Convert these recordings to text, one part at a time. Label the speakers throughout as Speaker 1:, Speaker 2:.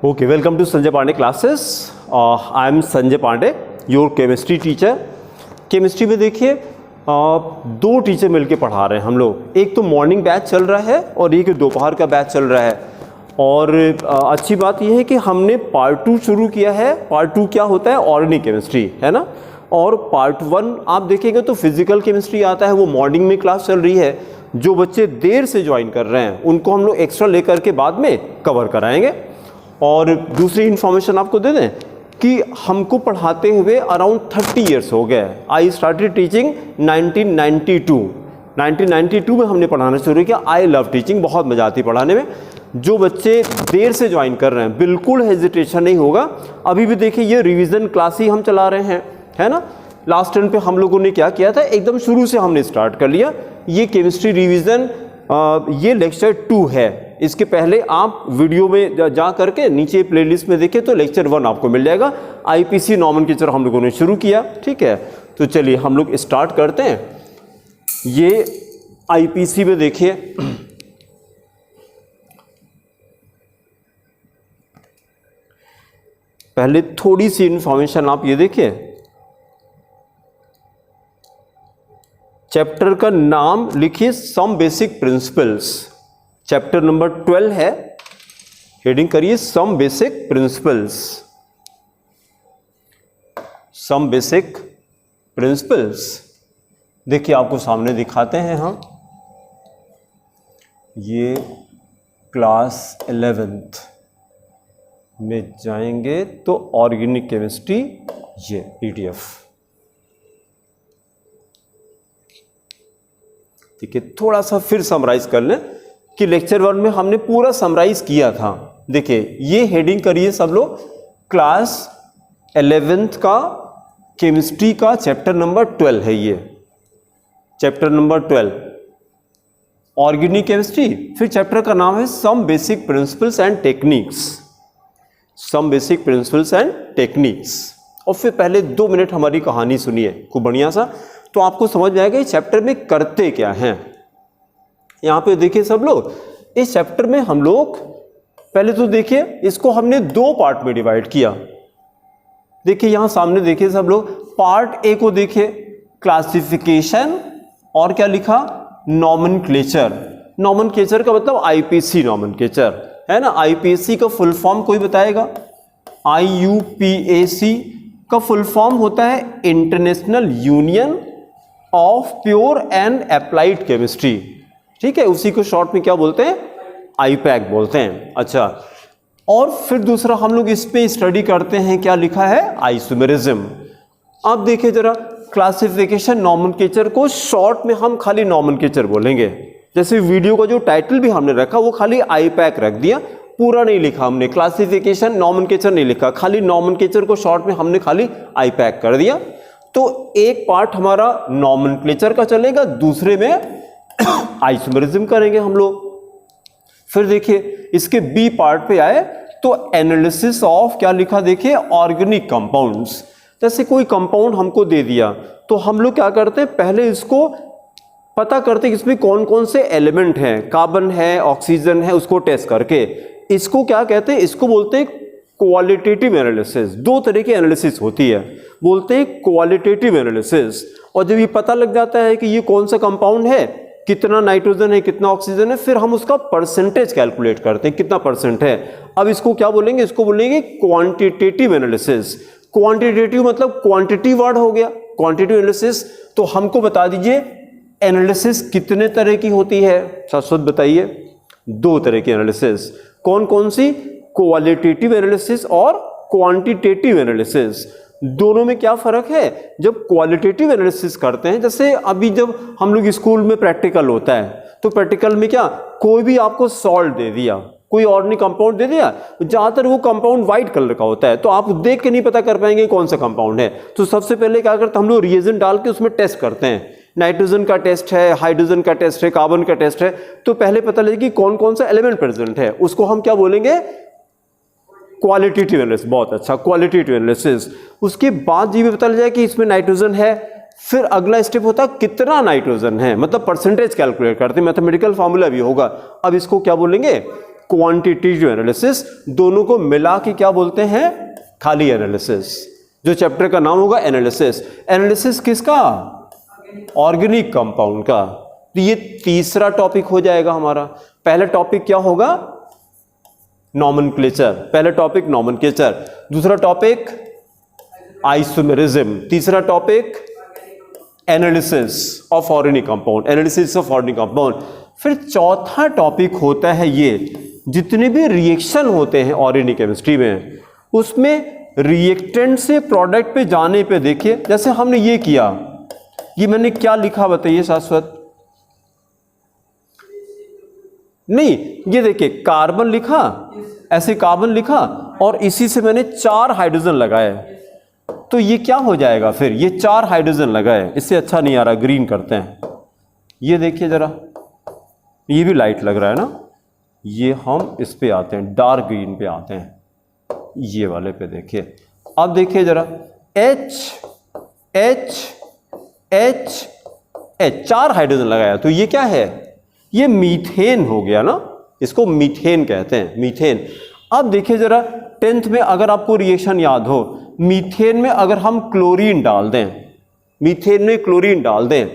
Speaker 1: Okay, welcome to Sanjay Pandey classes. I am Sanjay Pandey, your chemistry teacher. Chemistry में देखिए दो teacher मिलके पढ़ा रहे हैं हम लोग। एक तो मॉर्निंग बैच चल रहा है और एक दोपहर का बैच चल रहा है। और अच्छी बात यह है कि हमने पार्ट 2 शुरू किया है। पार्ट 2 क्या होता है? ऑर्गेनिक केमिस्ट्री, है ना। और पार्ट 1 आप देखेंगे तो फिजिकल केमिस्ट्री आता है, वो मॉर्निंग में क्लास चल रही है। जो बच्चे देर से ज्वाइन कर रहे हैं उनको हम लोग एक्स्ट्रा लेकर के बाद में कवर कराएंगे। और दूसरी इन्फॉर्मेशन आपको दे दें कि हमको पढ़ाते हुए अराउंड 30 इयर्स हो गए। आई स्टार्टेड टीचिंग 1992 में हमने पढ़ाना शुरू किया। आई लव टीचिंग, बहुत मजा आती पढ़ाने में। जो बच्चे देर से ज्वाइन कर रहे हैं बिल्कुल हेजिटेशन नहीं होगा। अभी भी देखिए ये रिवीजन क्लास ही हम चला रहे हैं, है ना। लास्ट टर्न पे हम लोगों ने क्या किया था, एकदम शुरू से हमने स्टार्ट कर लिया। ये केमिस्ट्री रिवीजन ये लेक्चर 2 है। इसके पहले आप वीडियो में जा करके नीचे प्लेलिस्ट में देखें तो लेक्चर 1 आपको मिल जाएगा। आईपीसी नॉमेनक्लेचर हम लोगों ने शुरू किया, ठीक है। तो चलिए हम लोग स्टार्ट करते हैं। ये आईपीसी में देखिए पहले थोड़ी सी इंफॉर्मेशन आप ये देखिए। चैप्टर का नाम लिखिए some basic principles. Chapter number 12 है, हेडिंग करिए some basic principles. Some basic principles देखिए आपको सामने दिखाते हैं हम। ये क्लास 11th में जाएंगे तो ऑर्गेनिक केमिस्ट्री, ये पीडीएफ। ठीक है, थोड़ा सा फिर समराइज कर लें कि लेक्चर 1 में हमने पूरा समराइज किया था। देखिए ये हेडिंग करिए सब लोग, क्लास 11th का केमिस्ट्री का चैप्टर नंबर 12 है। ये चैप्टर नंबर 12 ऑर्गेनिक केमिस्ट्री। फिर चैप्टर का नाम है some basic principles and techniques. Some basic principles and techniques. और फिर पहले 2 मिनट हमारी कहानी सुनिए खूब बढ़िया सा, तो आपको समझ में आएगा इस चैप्टर में करते क्या हैं। यहाँ पे देखिए सब लोग, इस चैप्टर में हम लोग पहले तो देखिए इसको हमने 2 पार्ट में डिवाइड किया। देखिए यहाँ सामने देखिए सब लोग, पार्ट ए को देखिए क्लासिफिकेशन और क्या लिखा, नॉमेनक्लेचर। नॉमेनक्लेचर का मतलब आईपीसी नॉमेनक्लेचर, है ना। आईपीसी का फुल फॉर्म कोई बताएगा? IUPAC का फुल फॉर्म होता है international union of pure and applied chemistry, ठीक है। उसी को शॉर्ट में क्या बोलते हैं? आईपैक बोलते हैं। अच्छा, और फिर दूसरा हम लोग इस पे स्टडी करते हैं, क्या लिखा है? आइसोमेरिज्म। अब देखिए जरा, क्लासिफिकेशन नॉमेनक्लेचर को शॉर्ट में हम खाली नॉमेनक्लेचर बोलेंगे। जैसे वीडियो का जो टाइटल भी हमने रखा वो खाली आईपैक रख दिया, पूरा नहीं लिखा हमने, क्लासिफिकेशन नॉमेनक्लेचर नहीं लिखा, खाली नॉमेनक्लेचर को शॉर्ट में हमने खाली आईपैक कर दिया। तो एक पार्ट हमारा नॉमेनक्लेचर का चलेगा, दूसरे में आइसोमेरिज्म करेंगे हम लोग। फिर देखिए इसके बी पार्ट पे आए तो एनालिसिस ऑफ, क्या लिखा देखिए, ऑर्गेनिक कंपाउंड्स। जैसे कोई कंपाउंड हमको दे दिया तो हम लोग क्या करते हैं, पहले इसको पता करते हैं इसमें कौन कौन से एलिमेंट हैं, कार्बन है, ऑक्सीजन है, उसको टेस्ट करके। इसको क्या कहते हैं? इसको बोलते हैं क्वालिटेटिव एनालिसिस। 2 तरह की एनालिसिस होती है, बोलते हैं क्वालिटेटिव एनालिसिस। और जब ये पता लग जाता है कि ये कौन सा कंपाउंड है, कितना नाइट्रोजन है, कितना ऑक्सीजन है, फिर हम उसका परसेंटेज कैलकुलेट करते हैं, कितना परसेंट है। अब इसको क्या बोलेंगे? इसको बोलेंगे क्वांटिटेटिव एनालिसिस। क्वांटिटेटिव मतलब क्वांटिटी वर्ड हो गया, क्वांटिटेटिव एनालिसिस। तो हमको बता दीजिए एनालिसिस कितने तरह की होती है? सच बताइए। 2 तरह की एनालिसिस। कौन कौन सी? क्वालिटेटिव एनालिसिस और क्वांटिटेटिव एनालिसिस। दोनों में क्या फर्क है? जब क्वालिटेटिव एनालिसिस करते हैं, जैसे अभी जब हम लोग स्कूल में प्रैक्टिकल होता है तो प्रैक्टिकल में क्या, कोई भी आपको सॉल्ट दे दिया, कोई ऑर्गेनिक कंपाउंड दे दिया, ज्यादातर वो कंपाउंड व्हाइट कलर का होता है, तो आप देख के नहीं पता कर पाएंगे कौन सा कंपाउंड है। तो सबसे पहले क्या करते हैं, हम लोग रिएजेंट डाल के उसमें टेस्ट करते हैं। नाइट्रोजन का टेस्ट है, हाइड्रोजन का टेस्ट है, कार्बन का टेस्ट है। तो पहले पता लगे कि कौन कौन सा एलिमेंट प्रेजेंट है, उसको हम क्या बोलेंगे? Qualitative analysis. बहुत अच्छा, क्वालिटेटिव एनालिसिस। उसके बाद ये भी पता लग जाए कि इसमें नाइट्रोजन है, फिर अगला स्टेप होता है कितना नाइट्रोजन है, मतलब परसेंटेज कैलकुलेट करते हैं, मैथमेटिकल फार्मूला भी होगा। अब इसको क्या बोलेंगे? क्वांटिटेटिव एनालिसिस, दोनों को मिला के क्या बोलते हैं? खाली एनालिसिस। जो चैप्टर का नाम होगा एनालिसिस। एनालिसिस किसका? ऑर्गेनिक कंपाउंड का। तो ये तीसरा टॉपिक हो जाएगा हमारा। पहला टॉपिक क्या होगा? नॉमेनक्लेचर। पहला टॉपिक नॉमेनक्लेचर, दूसरा टॉपिक आइसोमेरिज्म, तीसरा topic analysis of organic compound, analysis of organic compound. फिर चौथा टॉपिक होता है ये, जितने भी रिएक्शन होते हैं ऑर्गेनिक केमिस्ट्री में, उसमें रिएक्टेंट से प्रोडक्ट पे जाने पे देखिए, जैसे हमने ये किया, ये मैंने क्या लिखा बताइए शाश्वत? नहीं, ये देखिए कार्बन लिखा, ऐसे कार्बन लिखा और इसी से मैंने 4 हाइड्रोजन लगाए, तो ये क्या हो जाएगा फिर? ये 4 हाइड्रोजन लगाए, इससे अच्छा नहीं आ रहा, ग्रीन करते हैं। ये देखिए जरा, ये भी लाइट लग रहा है ना, ये हम इस पे आते हैं, डार्क ग्रीन पे आते हैं, ये वाले पे देखिए। अब देखिए जरा, H H H H 4 hydrogen लगाया, तो ये क्या है? ये मीथेन हो गया ना, इसको मीथेन कहते हैं, मीथेन। अब देखिए जरा 10th में अगर आपको रिएक्शन याद हो, मीथेन में अगर हम क्लोरीन डाल दें, मीथेन में क्लोरीन डाल दें,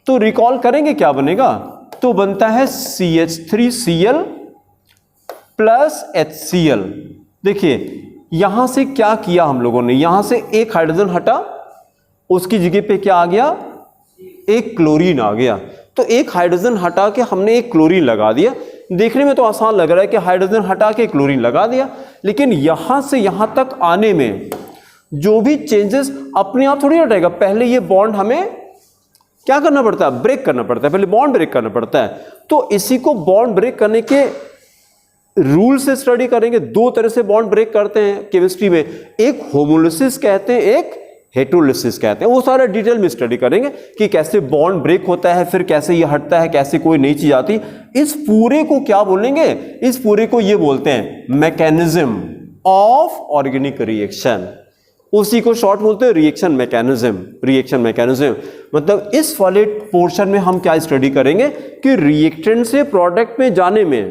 Speaker 1: तो रिकॉल करेंगे क्या बनेगा? तो बनता है CH3Cl प्लस HCl। देखिए यहां से क्या किया हम लोगों ने, यहां से एक हाइड्रोजन हटा, उसकी जगह पे क्या आ गया? एक क्लोरीन आ गया। तो एक हाइड्रोजन हटा के हमने एक क्लोरीन लगा दिया। देखने में तो आसान लग रहा है कि हाइड्रोजन हटा के क्लोरीन लगा दिया, लेकिन यहां से यहां तक आने में जो भी चेंजेस अपने आप थोड़ी हटेगा। पहले ये बॉन्ड हमें क्या करना पड़ता है? ब्रेक करना पड़ता है, पहले बॉन्ड ब्रेक करना पड़ता है। तो इसी को बॉन्ड ब्रेक करने के रूल से स्टडी करेंगे। 2 तरह से बॉन्ड ब्रेक करते हैं केमिस्ट्री में, एक होमोलिसिस कहते हैं, एक हेटेरोलिसिस कहते हैं। वो सारा डिटेल में स्टडी करेंगे कि कैसे बॉन्ड ब्रेक होता है, फिर कैसे ये हटता है, कैसे कोई नई चीज आती। इस पूरे को क्या बोलेंगे? इस पूरे को ये बोलते हैं मैकेनिज्म ऑफ ऑर्गेनिक रिएक्शन। उसी को शॉर्ट बोलते हैं रिएक्शन मैकेनिज्म। रिएक्शन मैकेनिज्म मतलब इस वाले पोर्शन में हम क्या स्टडी करेंगे कि रिएक्टेंट से प्रोडक्ट में जाने में,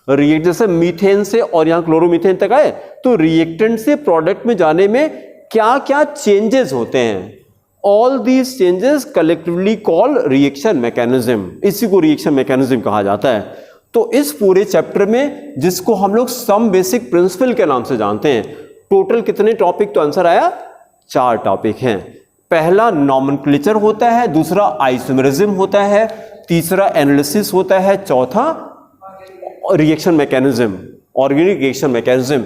Speaker 1: रिएक्ट जैसे मीथेन से और यहां क्लोरोमीथेन तक आए, तो रिएक्टेंट से प्रोडक्ट में जाने में क्या क्या चेंजेस होते हैं। All these changes collectively call reaction mechanism. इसी को रिएक्शन मैकेनिज्म कहा जाता है। तो इस पूरे चैप्टर में, जिसको हम लोग सम बेसिक प्रिंसिपल के नाम से जानते हैं, टोटल कितने टॉपिक? तो आंसर आया 4 टॉपिक हैं। पहला नॉमेनक्लेचर होता है, दूसरा आइसोमेरिज्म होता है, तीसरा एनालिसिस होता है, चौथा reaction mechanism, organic reaction mechanism.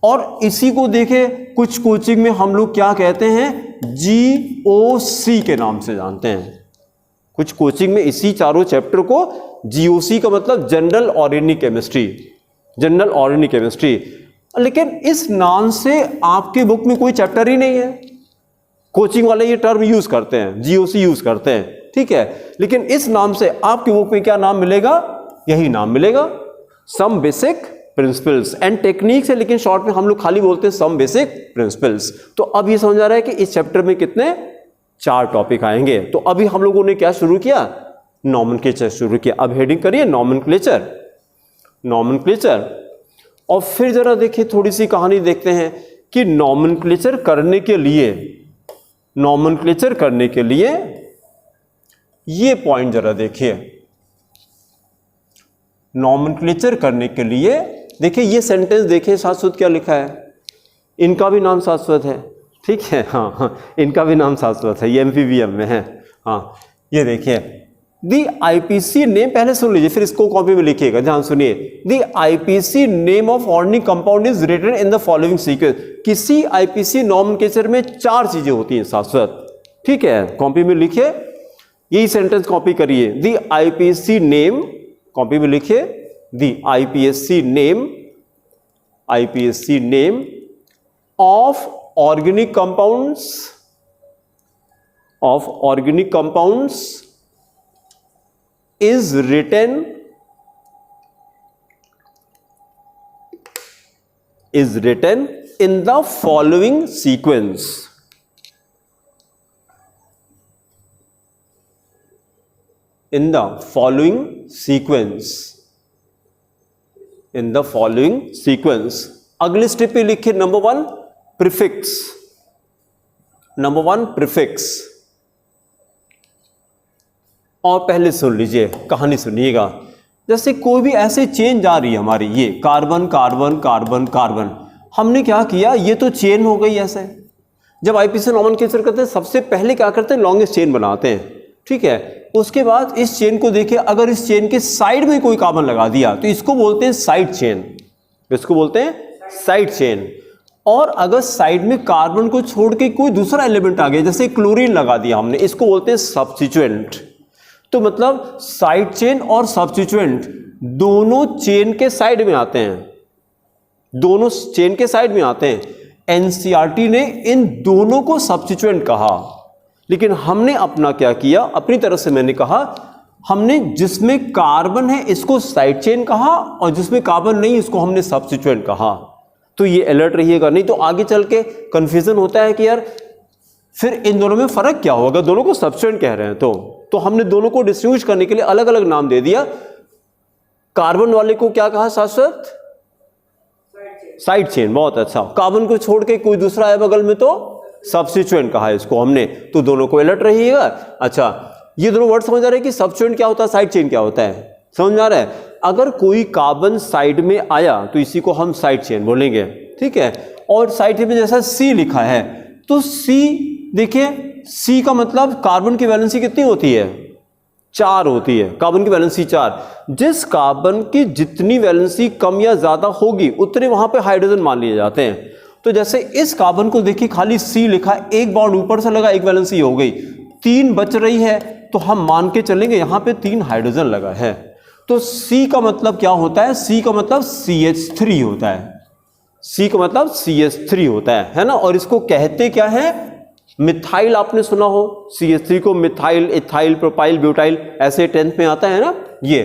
Speaker 1: और इसी को देखे कुछ कोचिंग में हम लोग क्या कहते हैं? GOC के नाम से जानते हैं। कुछ कोचिंग में इसी चारों चैप्टर को GOC का मतलब general organic chemistry, general organic chemistry. लेकिन इस नाम से आपके बुक में कोई चैप्टर ही नहीं है। कोचिंग वाले ये टर्म यूज करते हैं, GOC यूज करते हैं, ठीक है। लेकिन इस नाम से आपके बुक में क्या नाम मिलेगा? यही नाम मिलेगा, some basic principles and techniques है, लेकिन शॉर्ट में हम लोग खाली बोलते हैं सम बेसिक प्रिंसिपल्स। तो अब ये समझ आ रहा है कि इस चैप्टर में कितने? 4 टॉपिक आएंगे। तो अभी हम लोगों ने क्या शुरू किया? नॉमेनक्लेचर शुरू किया। अब हेडिंग करिए नॉमेनक्लेचर, नॉमेनक्लेचर। और फिर जरा देखिए, थोड़ी सी कहानी देखते हैं कि नॉमेनक्लेचर करने के लिए, नॉमेनक्लेचर करने के लिए ये पॉइंट जरा देखिए। नॉमेनक्लेचर करने के लिए देखिए, ये सेंटेंस देखिए, शाश्वत क्या लिखा है? इनका भी नाम शाश्वत है, ठीक है। हाँ, इनका भी नाम शाश्वत है, ये MPBM में है। हाँ, ये देखिए, दी IPC नेम, पहले सुन लीजिए फिर इसको कॉपी में लिखिएगा, ध्यान सुनिए। The IPC name of organic compound is written in the following sequence. किसी IPC नॉमेनक्लेचर में 4 चीजें होती हैं शाश्वत, ठीक है। कॉपी में लिखिए, यही सेंटेंस कॉपी करिए। दी IPC नेम, कॉपी में लिखिए, दी IPSC name of organic compounds, of organic compounds is written in the following sequence. In the following sequence. In the following sequence. अगले स्टेप पे लिखिए नंबर 1 प्रीफिक्स। Number 1 prefix. और पहले सुन लीजिए, कहानी सुनिएगा। जैसे कोई भी ऐसे चेन जा रही है हमारी, ये कार्बन कार्बन कार्बन कार्बन, हमने क्या किया, ये तो चेन हो गई ऐसे। जब आईपीसी नोमेनक्लेचर करते हैं सबसे पहले क्या करते हैं, लॉन्गेस्ट चेन बनाते हैं, ठीक है। उसके बाद इस चेन को देखिए, अगर इस चेन के साइड में कोई कार्बन लगा दिया तो इसको बोलते हैं साइड चेन, इसको बोलते हैं साइड चेन। और अगर साइड में कार्बन को छोड़ के कोई दूसरा एलिमेंट आ गया, जैसे क्लोरीन लगा दिया हमने, इसको बोलते हैं सब्स्टिट्यूएंट। तो मतलब साइड चेन और सब्स्टिट्यूएंट दोनों चेन के साइड में आते हैं, दोनों चेन के साइड में आते हैं। एनसीईआरटी ने इन दोनों को सब्स्टिट्यूएंट कहा, लेकिन हमने अपना क्या किया, अपनी तरफ से मैंने कहा, हमने जिसमें कार्बन है इसको साइड चेन कहा और जिसमें कार्बन नहीं इसको हमने सब्स्टिट्यूएंट कहा। तो ये अलर्ट रहिएगा, नहीं तो आगे चल के कंफ्यूजन होता है कि यार फिर इन दोनों में फर्क क्या होगा, दोनों को सब्स्टिट्यूएंट कह रहे हैं। तो हमने दोनों को डिस्टिंग्विश करने के लिए अलग अलग नाम दे दिया। कार्बन वाले को क्या कहा, शाश्वत साइड चेन, बहुत अच्छा। कार्बन को छोड़ के कोई दूसरा है बगल में तो सब्स्टिट्यूएंट कहा है इसको हमने, तो दोनों को अलर्ट रहिएगा। अच्छा, ये दोनों वर्ड समझ आ रहे हैं कि सब्स्टिट्यूएंट क्या होता है, साइड चेन क्या होता है, समझ में आ रहा है। अगर कोई कार्बन साइड में आया तो इसी को हम साइड चेन बोलेंगे, ठीक है। और साइड चेन में जैसा सी लिखा है, तो सी देखिए, सी का मतलब कार्बन की वैलेंसी कितनी होती है, 4 होती है, कार्बन की वैलेंसी 4। जिस कार्बन की जितनी वैलेंसी कम या ज्यादा होगी उतने वहां पे हाइड्रोजन मान लिए जाते हैं। तो जैसे इस कार्बन को देखिए, खाली सी लिखा, एक बॉन्ड ऊपर से लगा, एक वैलेंसी हो गई, 3 बच रही है, तो हम मान के चलेंगे यहां पे 3 हाइड्रोजन लगा है। तो सी का मतलब क्या होता है, सी का मतलब CH3 होता है, सी का मतलब CH3 होता है ना। और इसको कहते क्या है, मिथाइल, आपने सुना हो, CH3 को मिथाइल, इथाइल, प्रोपाइल, ब्यूटाइल, ऐसे 10th में आता है ना ये।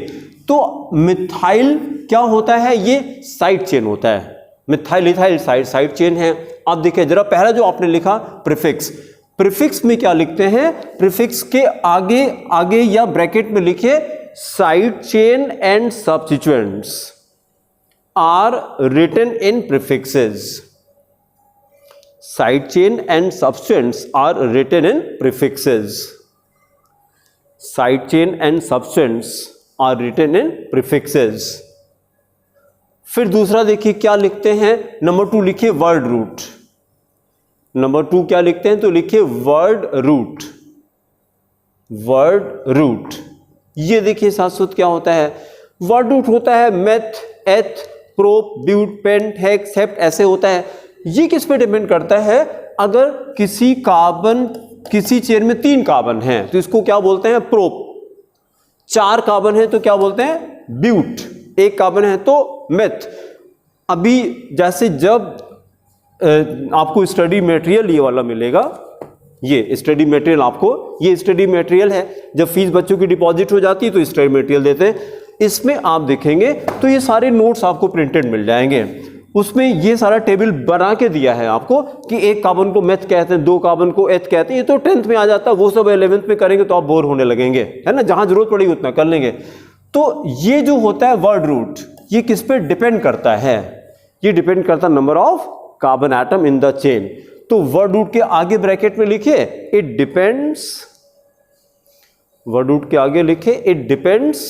Speaker 1: तो मिथाइल क्या होता है, ये साइड चेन होता है, मिथाइल इथाइल साइड चेन है। अब देखिए जरा, पहला जो आपने लिखा प्रीफिक्स, प्रीफिक्स में क्या लिखते हैं, प्रीफिक्स के आगे आगे या ब्रैकेट में लिखिए side chain and substituents are written in prefixes. Side chain and substituents are written in prefixes. Side chain and substituents are written in prefixes. फिर दूसरा देखिए क्या लिखते हैं, नंबर 2 लिखिए वर्ड रूट। नंबर 2 क्या लिखते हैं, तो लिखिए वर्ड रूट। वर्ड रूट, ये देखिए शाश्वत क्या होता है, वर्ड रूट होता है meth, eth, prop, but, pent, hex, hept, ऐसे होता है। ये किस पे डिपेंड करता है, अगर किसी कार्बन, किसी चेन में 3 कार्बन हैं तो इसको क्या बोलते हैं, प्रोप। 4 कार्बन है तो क्या बोलते हैं, ब्यूट। 1 कार्बन है तो मेथ। अभी जैसे जब आपको स्टडी मटेरियल ये वाला मिलेगा, ये स्टडी मटेरियल, आपको ये स्टडी मटेरियल है, जब फीस बच्चों की डिपॉजिट हो जाती है तो स्टडी मटेरियल देते हैं। इसमें आप देखेंगे तो ये सारे नोट्स आपको प्रिंटेड मिल जाएंगे। उसमें ये सारा टेबल बना के दिया है आपको कि 1 कार्बन को मेथ कहते हैं, 2 कार्बन को एथ कहते हैं। ये तो 10th में आ जाता है, वो सब 11th में करेंगे तो आप बोर होने लगेंगे, है ना। जहां जरूरत पड़ेगी उतना कर लेंगे। तो ये जो होता है वर्ड रूट, ये किस पे डिपेंड करता है, ये डिपेंड करता है number of carbon atom in the chain. तो वर्ड रूट के आगे ब्रैकेट में लिखिए इट डिपेंड्स, वर्ड रूट के आगे लिखे it depends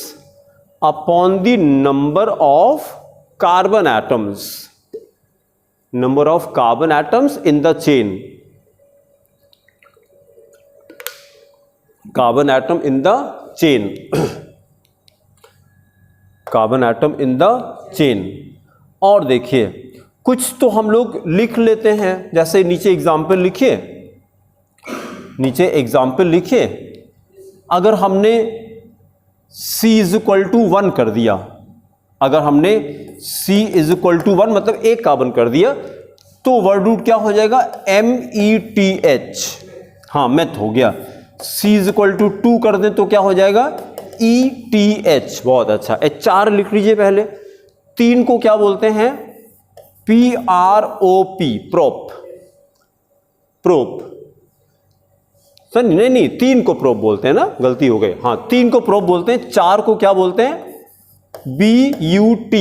Speaker 1: upon the number of carbon atoms, number of carbon atoms in the chain, carbon atom in the chain, carbon atom in the chain। और देखिए कुछ तो हम लोग लिख लेते हैं, जैसे नीचे एग्जाम्पल लिखिए, नीचे एग्जाम्पल लिखिए। अगर हमने C = 1 कर दिया, अगर हमने C = 1 मतलब 1 कार्बन कर दिया, तो वर्ड रूट क्या हो जाएगा, METH, हाँ मेथ हो गया। C = 2 कर दें तो क्या हो जाएगा, ETH, बहुत अच्छा। HR लिख लीजिए पहले। 3 को क्या बोलते हैं, PROP, प्रोप, प्रोप। सर नहीं 3 को प्रोप बोलते हैं ना, गलती हो गई, हाँ 3 को प्रोप बोलते हैं। 4 को क्या बोलते हैं, BUT,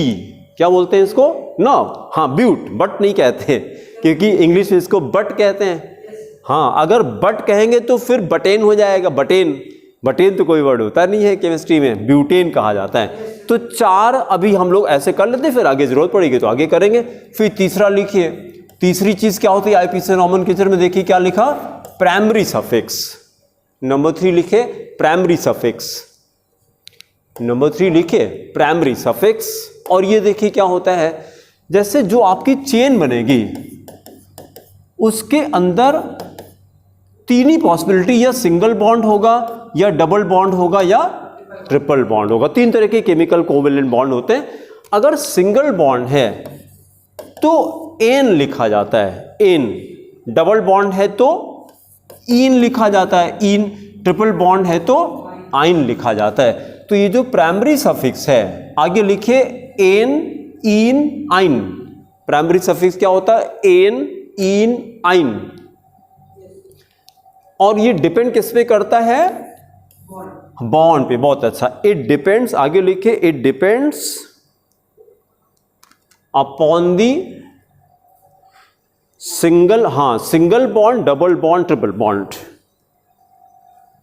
Speaker 1: क्या बोलते हैं इसको? नर्व। हाँ, ब्यूट, बट नहीं कहते क्योंकि इंग्लिश में इसको बट कहते हैं। हाँ, अगर बट कहेंगे तो फिर बटेन हो जाएगा, बटेन। बटेन तो कोई वर्ड होता नहीं है केमिस्ट्री में, ब्यूटेन कहा जाता है। तो 4 अभी हम लोग ऐसे कर लेते हैं, फिर आगे जरूरत पड़ेगी तो आगे करेंगे। फिर तीसरा लिखिए, तीसरी चीज क्या होती है आईपीसी नोमेनक्लेचर में? देखिए क्या लिखा, प्राइमरी सफिक्स। नंबर 3 लिखे प्राइमरी सफिक्स। नंबर 3 लिखे प्राइमरी सफिक्स। और ये देखिए क्या होता है, जैसे जो आपकी चेन बनेगी उसके अंदर 3 ही पॉसिबिलिटी, या सिंगल बॉन्ड होगा, या डबल बॉन्ड होगा, या ट्रिपल बॉन्ड होगा। 3 तरह के केमिकल कोवेलेंट बॉन्ड होते हैं। अगर सिंगल बॉन्ड है तो एन लिखा जाता है, एन। डबल बॉन्ड है तो इन लिखा जाता है, इन। ट्रिपल बॉन्ड है तो आइन लिखा जाता है। तो ये जो प्राइमरी सफिक्स है, आगे लिखिए एन, इन, आइन। प्राइमरी सफिक्स क्या होता है? एन, इन, आइन। और ये डिपेंड किस पे करता है? बॉन्ड पे। बहुत अच्छा। इट डिपेंड्स, आगे लिखे it depends upon the single, हाँ, single bond, double bond, triple bond.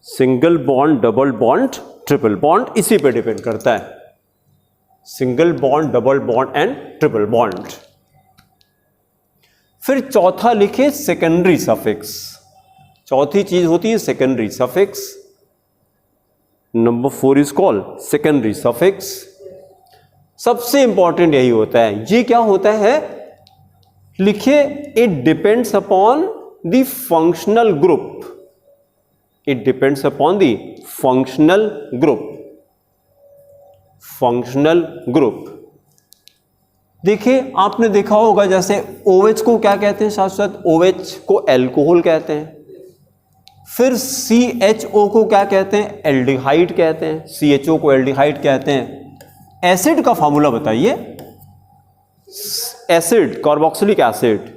Speaker 1: Single bond, double bond, triple bond, इसी पे डिपेंड करता है। Single bond, double bond and triple bond. फिर चौथा लिखे सेकेंडरी सफिक्स। चौथी चीज होती है secondary suffix. Number 4 is called secondary suffix. सबसे इंपॉर्टेंट यही होता है। ये क्या होता है? लिखिए it depends upon the functional group. It depends upon the functional group. Functional group. देखिए आपने देखा होगा, जैसे OH को क्या कहते हैं? साथ साथ OH को अल्कोहल कहते हैं। फिर CHO को क्या कहते हैं? एल्डिहाइड कहते हैं। CHO को एल्डिहाइड कहते हैं। एसिड का फॉर्मूला बताइए। Acid, carboxylic acid.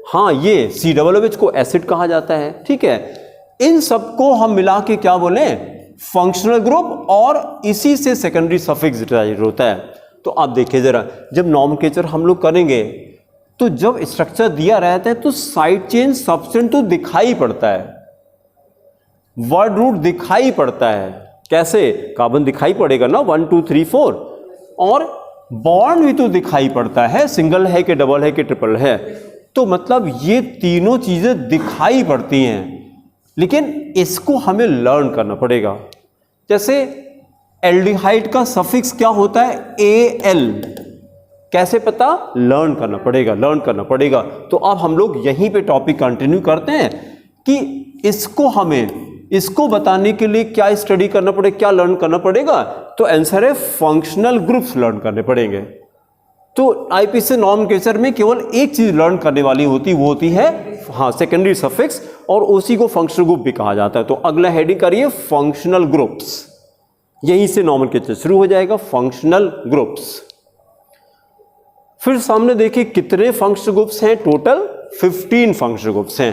Speaker 1: हाँ, ये COOH को एसिड कहा जाता है। ठीक है, इन सबको हम मिला के क्या बोले? Functional group. और इसी से सेकेंडरी सफिक्स डिराइव होता है। तो आप देखिए जरा, जब नोमेनक्लेचर हम लोग करेंगे तो जब स्ट्रक्चर दिया रहता है तो साइड चेन सब्सटेंस तो दिखाई पड़ता है, वर्ड रूट दिखाई पड़ता है। कैसे? कार्बन दिखाई पड़ेगा ना, 1 2 3 4। और बॉन्ड भी तो दिखाई पड़ता है, सिंगल है कि डबल है कि ट्रिपल है। तो मतलब ये तीनों चीजें दिखाई पड़ती हैं, लेकिन इसको हमें लर्न करना पड़ेगा। जैसे एल्डिहाइड का सफिक्स क्या होता है? AL। कैसे पता? लर्न करना पड़ेगा, लर्न करना पड़ेगा। तो अब हम लोग यहीं पे टॉपिक कंटिन्यू करते हैं कि इसको हमें, इसको बताने के लिए क्या स्टडी करना पड़ेगा, क्या लर्न करना पड़ेगा? तो आंसर है फंक्शनल ग्रुप्स लर्न करने पड़ेंगे। तो आईपीसी नोमेनक्लेचर में केवल एक चीज लर्न करने वाली होती, वो होती है हाँ सेकेंडरी सफिक्स, और उसी को फंक्शनल ग्रुप भी कहा जाता है। तो अगला हेडिंग करिए फंक्शनल ग्रुप्स। यहीं से नोमेनक्लेचर शुरू हो जाएगा, फंक्शनल ग्रुप्स। फिर सामने देखिए कितने फंक्शनल ग्रुप्स हैं? टोटल 15 फंक्शनल ग्रुप्स हैं।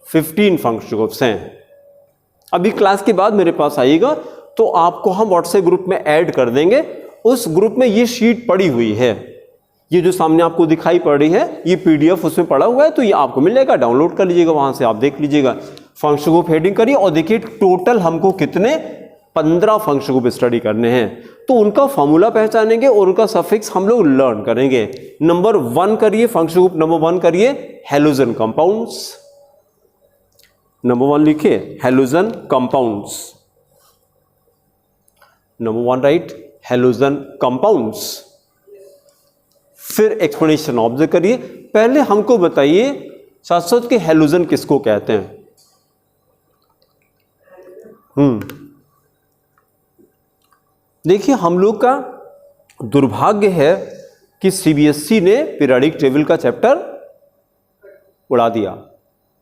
Speaker 1: 15 फंक्शनल ग्रुप्स हैं। अभी क्लास के बाद मेरे पास आइएगा तो आपको हम व्हाट्सएप ग्रुप में ऐड कर देंगे। उस ग्रुप में ये शीट पड़ी हुई है, ये जो सामने आपको दिखाई पड़ रही है, ये PDF उसमें पड़ा हुआ है, तो ये आपको मिल जाएगा, डाउनलोड कर लीजिएगा, वहां से आप देख लीजिएगा। फंक्शनल ग्रुप हेडिंग करिए और देखिए टोटल हमको कितने 15 फंक्शनल ग्रुप स्टडी करने हैं। तो उनका फॉर्मूला पहचानेंगे और उनका सफिक्स हम लोग लर्न करेंगे। नंबर 1 करिए, फंक्शनल ग्रुप नंबर 1 करिए हैलोजन कंपाउंड्स। नंबर 1 लिखिए halogen compounds. Number 1 right, halogen compounds. फिर एक्सप्लेनेशन ऑब्जर्व करिए। पहले हमको बताइए साथ साथ कि हैलोजन किसको कहते हैं? देखिए हम लोग का दुर्भाग्य है कि CBSE ने पीरियोडिक टेबल का चैप्टर उड़ा दिया,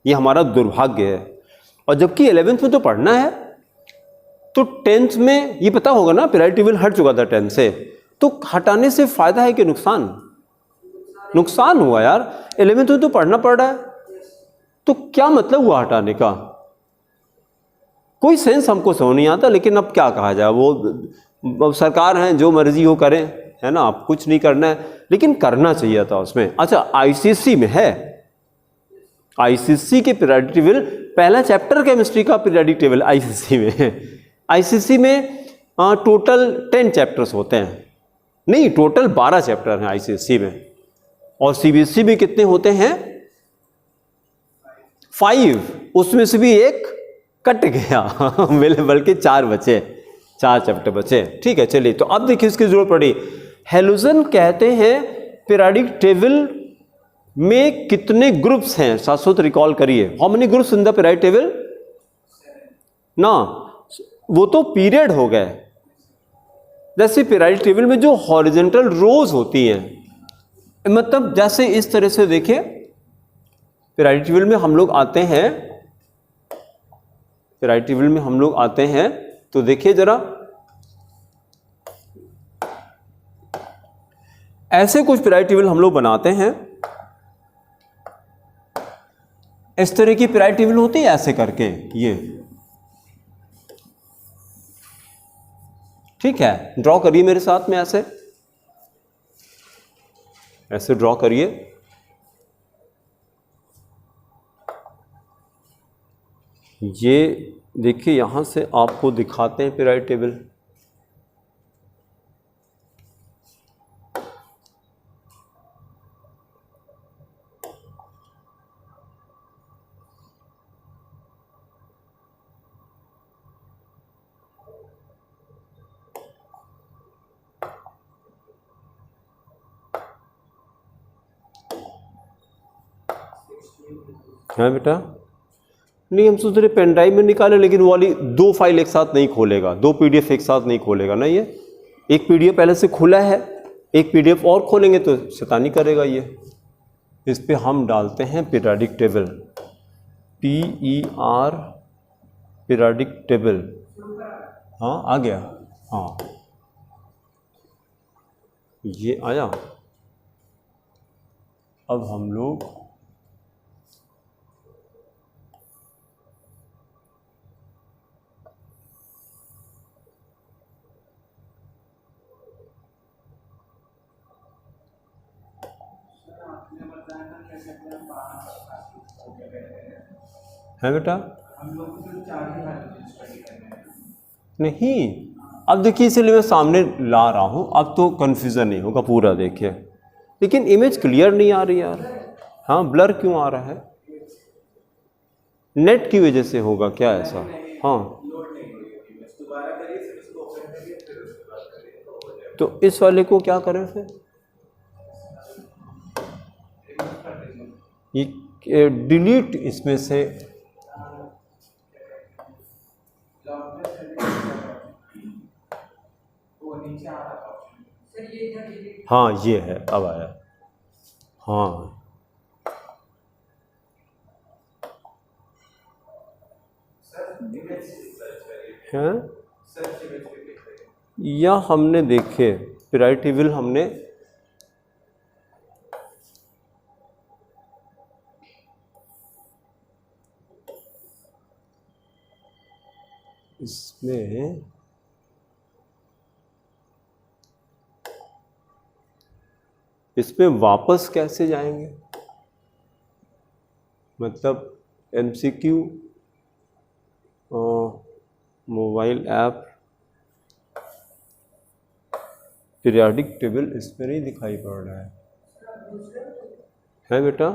Speaker 1: ये हमारा दुर्भाग्य है। और जबकि 11th में तो पढ़ना है, तो 10th में ये पता होगा ना पीरियोडिक टेबल हट चुका था 10th से, तो हटाने से फायदा है कि नुकसान? नुकसान हुआ यार, 11th में तो पढ़ना पड़ रहा है, तो क्या मतलब हुआ हटाने का? कोई सेंस हमको समझ नहीं आता। लेकिन अब क्या कहा जाए, वो अब सरकार है, जो मर्जी हो करें, है ना, आप कुछ नहीं करना है, लेकिन करना चाहिए था उसमें। अच्छा, आईसीएसई में है, आईसीएसई के पीरियोडिक टेबल, पहला चैप्टर केमिस्ट्री का पीरियोडिक टेबल आईसीएसई में है। आईसीएसई में टोटल 10 चैप्टर्स होते हैं, नहीं टोटल 12 चैप्टर हैं आईसीएसई में, और सीबीएसई में कितने होते हैं? 5, उसमें से भी एक कट गया बल्कि 4 बचे, 4 चैप्टर बचे। ठीक है, चलिए, तो अब देखिए इसकी जरूरत पड़ी। हेलोजन कहते हैं पीरियोडिक टेबल में कितने ग्रुप्स हैं? शाश्वत रिकॉल करिए, how many groups in the periodic table? ना, वो तो पीरियड हो गए। जैसे पीरियोडिक टेबल में जो हॉरिजॉन्टल रोज होती हैं, मतलब जैसे इस तरह से देखिए, पीरियोडिक टेबल में हम लोग आते हैं, पीरियोडिक टेबल में हम लोग आते हैं, तो देखिए जरा, ऐसे कुछ पीरियोडिक टेबल हम लोग बनाते हैं, इस तरह की पीरियोडिक टेबल होती है ऐसे करके, ये ठीक है। ड्रॉ करिए मेरे साथ में, ऐसे ऐसे ड्रॉ करिए। ये देखिए, यहां से आपको दिखाते हैं पीरियोडिक टेबल। है बेटा, नहीं हम सोच रहे पेन ड्राइव में निकाले, लेकिन वो वाली 2 फाइल एक साथ नहीं खोलेगा, 2 पीडीएफ एक साथ नहीं खोलेगा ना। ये एक पीडीएफ पहले से खुला है, एक पीडीएफ और खोलेंगे तो शैतानी करेगा ये। इस पे हम डालते हैं periodic table, PER periodic table. हाँ आ गया, हाँ ये आया। अब हम लोग है बेटा, हम लोग तो 4 ही स्टडी कर रहे हैं। नहीं, अब देखिए इसलिए मैं सामने ला रहा हूँ, अब तो कन्फ्यूज़न नहीं होगा पूरा। देखिए, लेकिन इमेज क्लियर नहीं आ रही यार। हाँ, ब्लर क्यों आ रहा है? नेट की वजह से होगा क्या ऐसा? हाँ, तो इस वाले को क्या करें फिर? ये डिलीट इसमें से, हाँ ये है, अब आया। हाँ है, या हमने देखे पीरियोडिक टेबल, हमने इसमें वापस कैसे जाएंगे? मतलब MCQ, mobile app, periodic table इसमें नहीं दिखाई पड़ रहा है बेटा?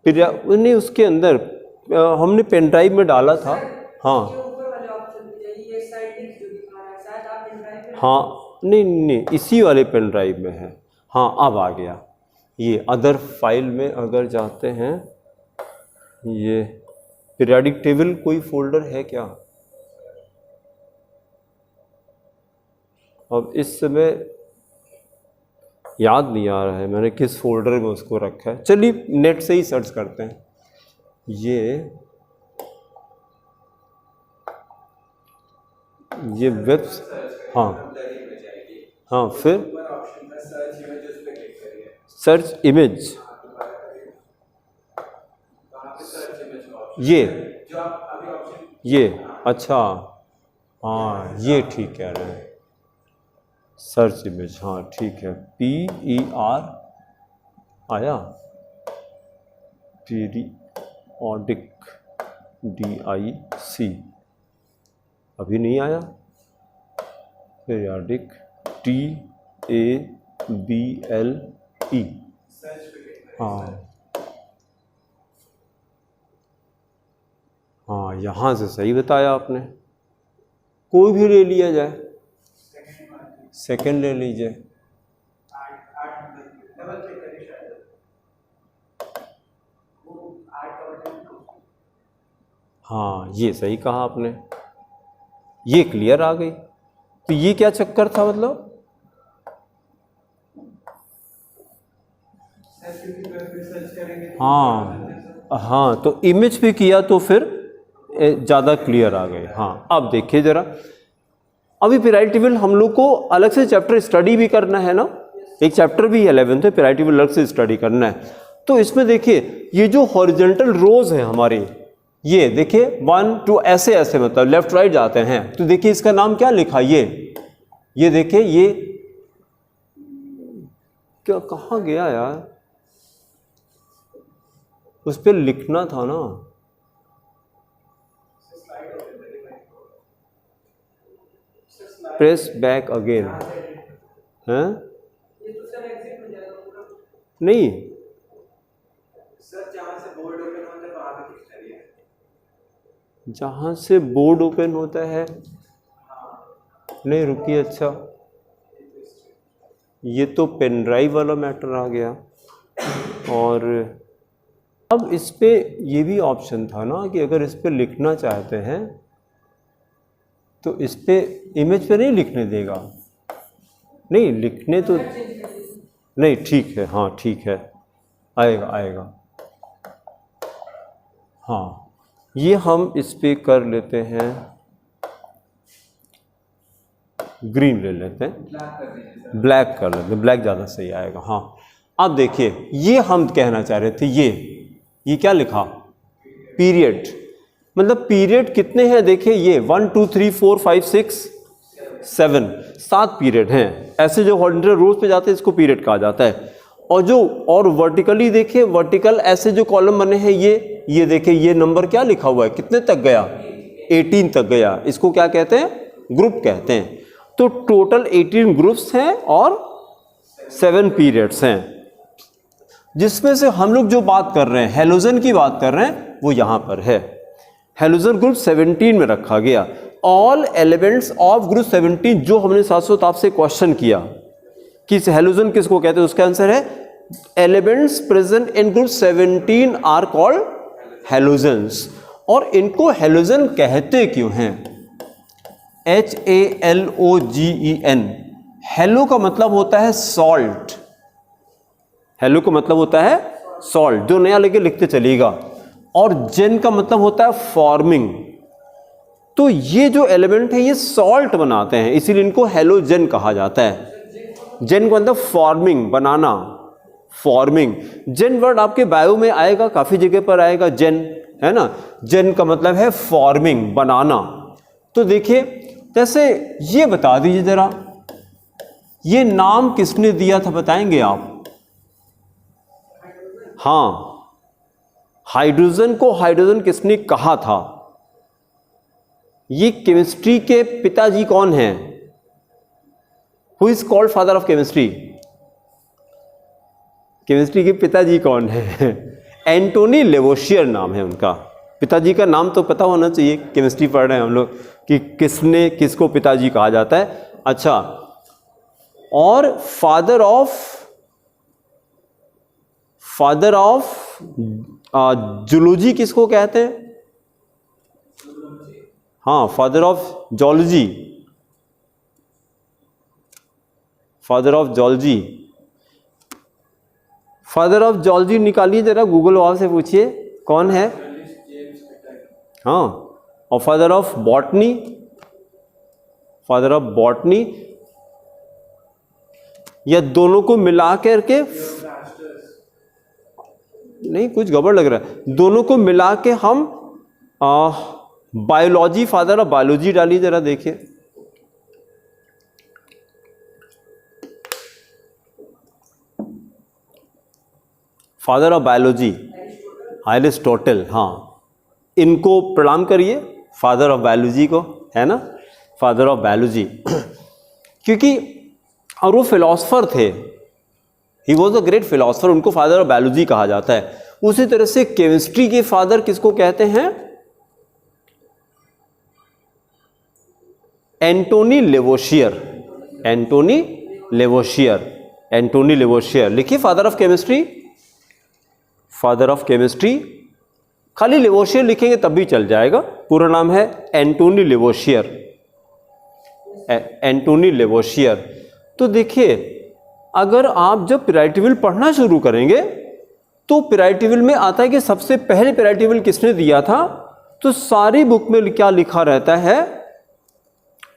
Speaker 1: नहीं, उसके अंदर हमने पेन ड्राइव में डाला था। हाँ हाँ, नहीं इसी वाले पेन ड्राइव में है। हाँ अब आ गया। ये अदर फाइल में अगर जाते हैं, ये पीरियोडिक टेबल कोई फोल्डर है क्या? अब इस समय याद नहीं आ रहा है मैंने किस फोल्डर में उसको रखा है। चलिए नेट से ही सर्च करते हैं। ये वेब, हाँ हाँ, फिर सर्च इमेज, ये अच्छा, हाँ ये ठीक कह रहे हैं। सर्च इमेज, हाँ ठीक है, PER आया, पीरियोडिक, DIC अभी नहीं आया, पीरियोडिक TABLE, हाँ हाँ यहाँ से सही बताया आपने। कोई भी ले लिया जाए, सेकंड ले लीजिए, हाँ ये सही कहा आपने, ये क्लियर आ गई। तो ये क्या चक्कर था मतलब, हाँ हाँ, तो इमेज पे किया तो फिर ज़्यादा क्लियर आ गए। हाँ अब देखिए ज़रा, अभी पीरियोडिक टेबल हम लोग को अलग से चैप्टर स्टडी भी करना है ना, एक चैप्टर भी 11th है, पीरियोडिक टेबल अलग से स्टडी करना है। तो इसमें देखिए ये जो हॉरिजॉन्टल रोज है हमारी, ये देखिए 1 2 ऐसे ऐसे मतलब लेफ्ट राइट जाते हैं, तो देखिए इसका नाम क्या लिखा, ये देखिए, ये क्या कहाँ गया यार, उस पर लिखना था ना, प्रेस बैक अगेन, हैं नहीं जहाँ से बोर्ड ओपन होता है, नहीं रुकिए, अच्छा ये तो पेन ड्राइव वाला मैटर आ गया। और अब इस पे ये भी ऑप्शन था ना कि अगर इस पे लिखना चाहते हैं तो इस पे इमेज पे नहीं लिखने देगा, नहीं लिखने तो नहीं, ठीक है, हाँ ठीक है, आएगा आएगा, हाँ ये हम इस पे कर लेते हैं, ग्रीन ले लेते हैं, ब्लैक कर लेते हैं, ब्लैक ज़्यादा सही आएगा। हाँ अब देखिए ये हम कहना चाह रहे थे, ये क्या लिखा, पीरियड, मतलब पीरियड कितने हैं, देखिए ये 1 2 3 4 5 6 7 7 पीरियड हैं। ऐसे जो हॉरिजॉन्टल रोज पे जाते हैं इसको पीरियड कहा जाता है। और वर्टिकली देखिए, वर्टिकल ऐसे जो कॉलम बने हैं, ये देखिए, ये नंबर क्या लिखा हुआ है, कितने तक गया, 18 तक गया, इसको क्या कहते हैं, ग्रुप कहते हैं। तो टोटल 18 ग्रुप्स हैं और 7 पीरियड्स हैं, जिसमें से हम लोग जो बात कर रहे हैं, हैलोजन की बात कर रहे हैं, वो यहाँ पर है। हैलोजन ग्रुप 17 में रखा गया। ऑल एलिमेंट्स ऑफ ग्रुप 17, जो हमने शाश्वत आपसे क्वेश्चन किया कि हैलोजन किसको कहते हैं, उसका आंसर है elements present in group 17 are called halogens. और इनको हैलोजन कहते क्यों हैं, HALOGEN, हेलो का मतलब होता है सॉल्ट, हेलो का मतलब होता है सॉल्ट, जो नया लेके लिखते चलिएगा, और जेन का मतलब होता है फॉर्मिंग। तो ये जो एलिमेंट है ये सॉल्ट बनाते हैं, इसीलिए इनको हैलोजन कहा जाता है। जेन का मतलब फॉर्मिंग, बनाना, फॉर्मिंग। जेन वर्ड आपके बायो में आएगा, काफी जगह पर आएगा जेन, है ना, जेन का मतलब है फॉर्मिंग, बनाना। तो देखिए जैसे ये बता दीजिए जरा, ये नाम किसने दिया था, बताएंगे आप, हाँ हाइड्रोजन को हाइड्रोजन किसने कहा था, ये केमिस्ट्री के पिताजी कौन हैं, who is called father of chemistry, chemistry के पिताजी कौन है, एंटोनी लेवोशियर नाम है उनका। पिताजी का नाम तो पता होना चाहिए, केमिस्ट्री पढ़ रहे हैं हम लोग, कि किसने किसको पिताजी कहा जाता है। अच्छा, और फादर ऑफ जूलॉजी किसको कहते हैं, हाँ father of zoology, father of zoology, father of zoology निकालिए जरा, गूगल वाले से पूछिए कौन है, हाँ। और father of botany, father of botany, या दोनों को मिला करके, नहीं कुछ गड़बड़ लग रहा है, दोनों को मिला के हम बायोलॉजी, फादर ऑफ बायोलॉजी डालिए जरा, देखिए फादर ऑफ बायोलॉजी एरिस्टोटल, हाँ, इनको प्रणाम करिए, फादर ऑफ बायोलॉजी को, है ना, फादर ऑफ बायोलॉजी। क्योंकि और वो फिलोसफर थे, he was a great philosopher, उनको फादर ऑफ बायोलॉजी कहा जाता है। उसी तरह से केमिस्ट्री के फादर किसको कहते हैं? Antoine Lavoisier, Antoine Lavoisier, Antoine Lavoisier. लिखिए father of chemistry, father of chemistry, खाली लेवोशियर लिखेंगे तब भी चल जाएगा, पूरा नाम है एंटोनी लेवोशियर, एंटोनी लेवोशियर। तो देखिए, अगर आप जब पीरियोडिक टेबल पढ़ना शुरू करेंगे तो पीरियोडिक टेबल में आता है कि सबसे पहले पीरियोडिक टेबल किसने दिया था, तो सारी बुक में क्या लिखा रहता है,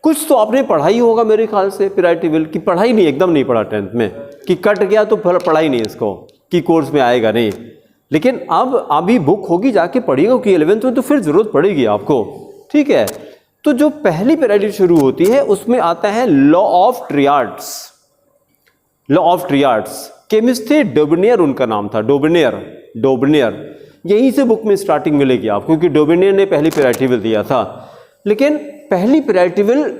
Speaker 1: कुछ तो आपने पढ़ा ही होगा मेरे ख्याल से, पीरियोडिक टेबल की पढ़ाई नहीं, एकदम नहीं पढ़ा 10th में, कि कट गया तो पढ़ा ही नहीं इसको, कि कोर्स में आएगा नहीं। लेकिन अब अभी बुक होगी, जाके पढ़िएगा, कि 11th में तो फिर जरूरत पड़ेगी आपको, ठीक है। तो जो पहली पीरियोडिक शुरू होती है उसमें आता है law of triads, law of triads. Chemist थे डोबेनियर, उनका नाम था डोबेनियर, डोबेनियर, यहीं से बुक में स्टार्टिंग मिलेगी आपको, क्योंकि डोबेनियर ने पहली पीरियोडिक टेबल दिया था। लेकिन पहली पीरियोडिक टेबल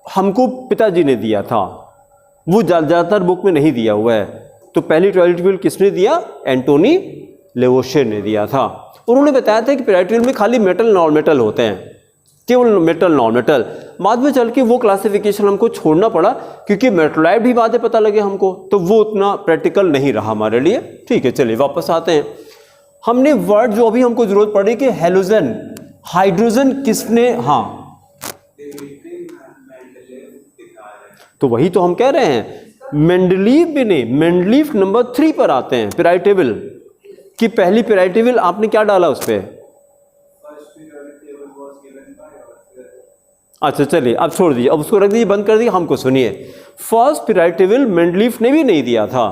Speaker 1: हमको पिताजी ने दिया था, वो ज़्यादातर बुक में नहीं दिया हुआ है। तो पहली पीरियोडिक टेबल किसने दिया? एंटोनी लेवोशियर ने दिया था। उन्होंने बताया था कि पीरियोडिक टेबल में खाली मेटल नॉन मेटल होते हैं, केवल मेटल नॉन मेटल। बाद में चल के वो क्लासिफिकेशन हमको छोड़ना पड़ा, क्योंकि मेटलॉइड भी बातें पता लगे हमको, तो वो उतना प्रैक्टिकल नहीं रहा हमारे लिए, ठीक है। चलिए वापस आते हैं। हमने वर्ड जो अभी हमको जरूरत पड़ी कि हेलोजन, हाइड्रोजन किसने, हाँ, तो वही तो हम कह रहे हैं, मेंडलीव भी नहीं, मेंडलीव नंबर 3 पर आते हैं पीरियोडिक टेबल की। पहली पीरियोडिक टेबल आपने क्या डाला उस पर? अच्छा चलिए अब छोड़ दीजिए, अब उसको रख दीजिए, बंद कर दीजिए, हमको सुनिए। फर्स्ट पीरियोडिक टेबल मेंडलीव ने भी नहीं दिया था,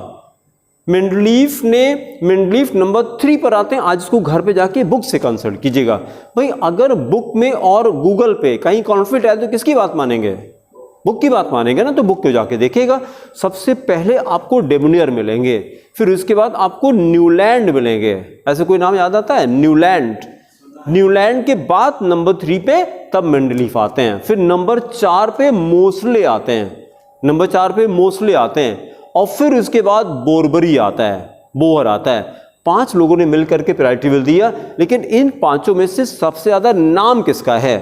Speaker 1: मेंडलीव नंबर 3 पर आते हैं। आज इसको घर पे जाके बुक से कंसल्ट कीजिएगा। भाई अगर बुक में और गूगल पे कहीं कॉन्फ्लिक्ट है तो किसकी बात मानेंगे? बुक की बात मानेंगे ना, तो बुक को जाके देखिएगा। सबसे पहले आपको डेबोनियर मिलेंगे, फिर उसके बाद आपको न्यूलैंड मिलेंगे। ऐसे कोई नाम याद आता है? न्यूलैंड। न्यूलैंड के बाद नंबर 3 पे तब मेंडलीव आते हैं, फिर नंबर 4 पे मोसले आते हैं, नंबर 4 पे मोसले आते हैं, और फिर उसके बाद बोरबरी आता है, बोहर आता है। 5 लोगों ने मिलकर के पीरियोडिक टेबल दिया, लेकिन इन 5 में से सबसे ज्यादा नाम किसका है?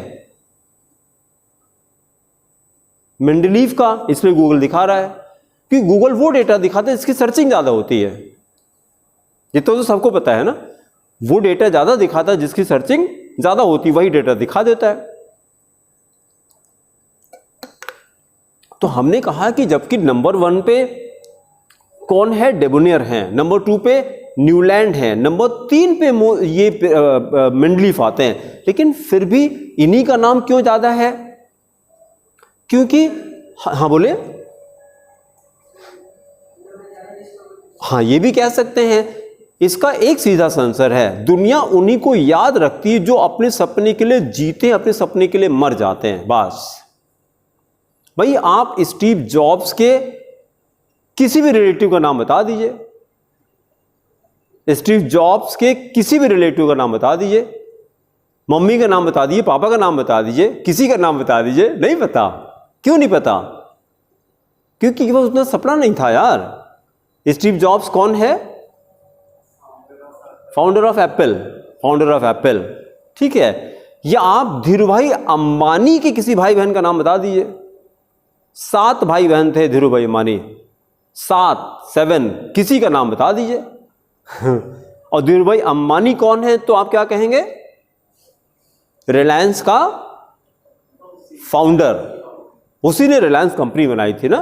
Speaker 1: मेंडलीव का। इसमें गूगल दिखा रहा है, कि गूगल वो डेटा दिखाता है जिसकी सर्चिंग ज्यादा होती है। ये तो सबको पता है ना, वो डेटा ज्यादा दिखाता है जिसकी सर्चिंग ज्यादा होती, वही डेटा दिखा देता है। तो हमने कहा कि जबकि नंबर 1 पे कौन है? डेबोनियर है, नंबर 2 पे न्यूलैंड है, नंबर 3 पे ये मेंडलीव आते हैं, लेकिन फिर भी इन्हीं का नाम क्यों ज्यादा है? क्योंकि हाँ बोले, हाँ ये भी कह सकते हैं। इसका एक सीधा सा आंसर है, दुनिया उन्हीं को याद रखती है जो अपने सपने के लिए जीते, अपने सपने के लिए मर जाते हैं, बस। भाई आप स्टीव जॉब्स के किसी भी रिलेटिव का नाम बता दीजिए, स्टीव जॉब्स के किसी भी रिलेटिव का नाम बता दीजिए, मम्मी का नाम बता दीजिए, पापा का नाम बता दीजिए, किसी का नाम बता दीजिए, नहीं पता। क्यों नहीं पता? क्योंकि वो उतना सपना नहीं था यार। स्टीव जॉब्स कौन है? Founder of Apple, founder of Apple, ठीक है। या आप धीरूभाई अंबानी के किसी भाई बहन का नाम बता दीजिए। 7 भाई बहन थे धीरूभाई अंबानी, 7 किसी का नाम बता दीजिए। और धीरूभाई अंबानी कौन है? तो आप क्या कहेंगे? रिलायंस का फाउंडर, उसी ने रिलायंस कंपनी बनाई थी ना।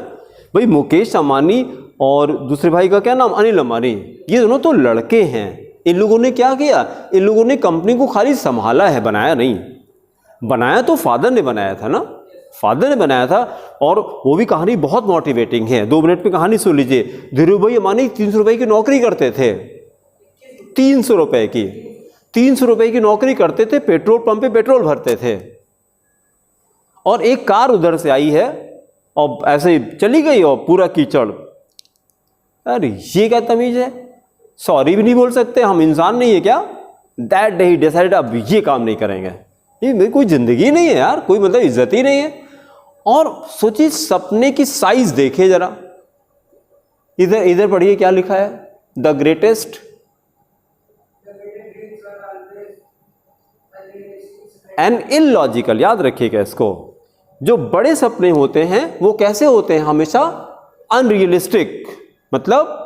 Speaker 1: भाई मुकेश अंबानी और दूसरे भाई का क्या नाम? अनिल अंबानी। ये दोनों तो लड़के हैं। इन लोगों ने क्या किया? इन लोगों ने कंपनी को खाली संभाला है, बनाया नहीं। बनाया तो फादर ने बनाया था ना, फादर ने बनाया था। और वो भी कहानी बहुत मोटिवेटिंग है, 2 मिनट में कहानी सुन लीजिए। धीरूभाई अंबानी 300 रुपए की नौकरी करते थे, 300 रुपए की, 300 रुपए की नौकरी करते थे, पेट्रोल पंप पे पेट्रोल भरते थे। और एक कार उधर से आई है और ऐसे चली गई और पूरा कीचड़। अरे ये क्या तमीज है? सॉरी भी नहीं बोल सकते, हम इंसान नहीं है क्या? दैट डे ही डिसाइडेड अब ये काम नहीं करेंगे। ये मेरी कोई जिंदगी नहीं है यार, कोई मतलब इज्जत ही नहीं है। और सोचिए सपने की साइज देखिए जरा, इधर पढ़िए क्या लिखा है, द ग्रेटेस्ट एंड इलॉजिकल, याद रखिएगा इसको। जो बड़े सपने होते हैं वो कैसे होते हैं? हमेशा अनरियलिस्टिक, मतलब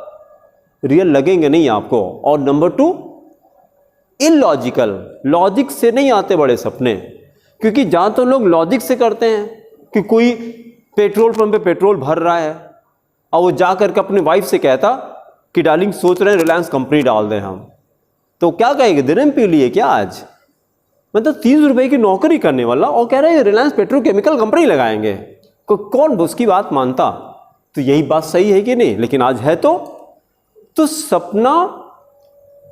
Speaker 1: रियल लगेंगे नहीं आपको। और नंबर 2 इलॉजिकल, लॉजिक से नहीं आते बड़े सपने, क्योंकि जहां तो लोग लॉजिक से करते हैं कि कोई पेट्रोल पंप पे पेट्रोल भर रहा है और वो जा करके अपनी वाइफ से कहता कि डार्लिंग सोच रहे हैं रिलायंस कंपनी डाल दें हम, तो क्या कहेंगे, दिन में पी लिए क्या आज? मतलब 30 रुपए की नौकरी करने वाला और कह रहे हैं रिलायंस पेट्रोकेमिकल कंपनी लगाएंगे, कौन उसकी बात मानता? तो यही बात सही है कि नहीं? लेकिन आज है तो सपना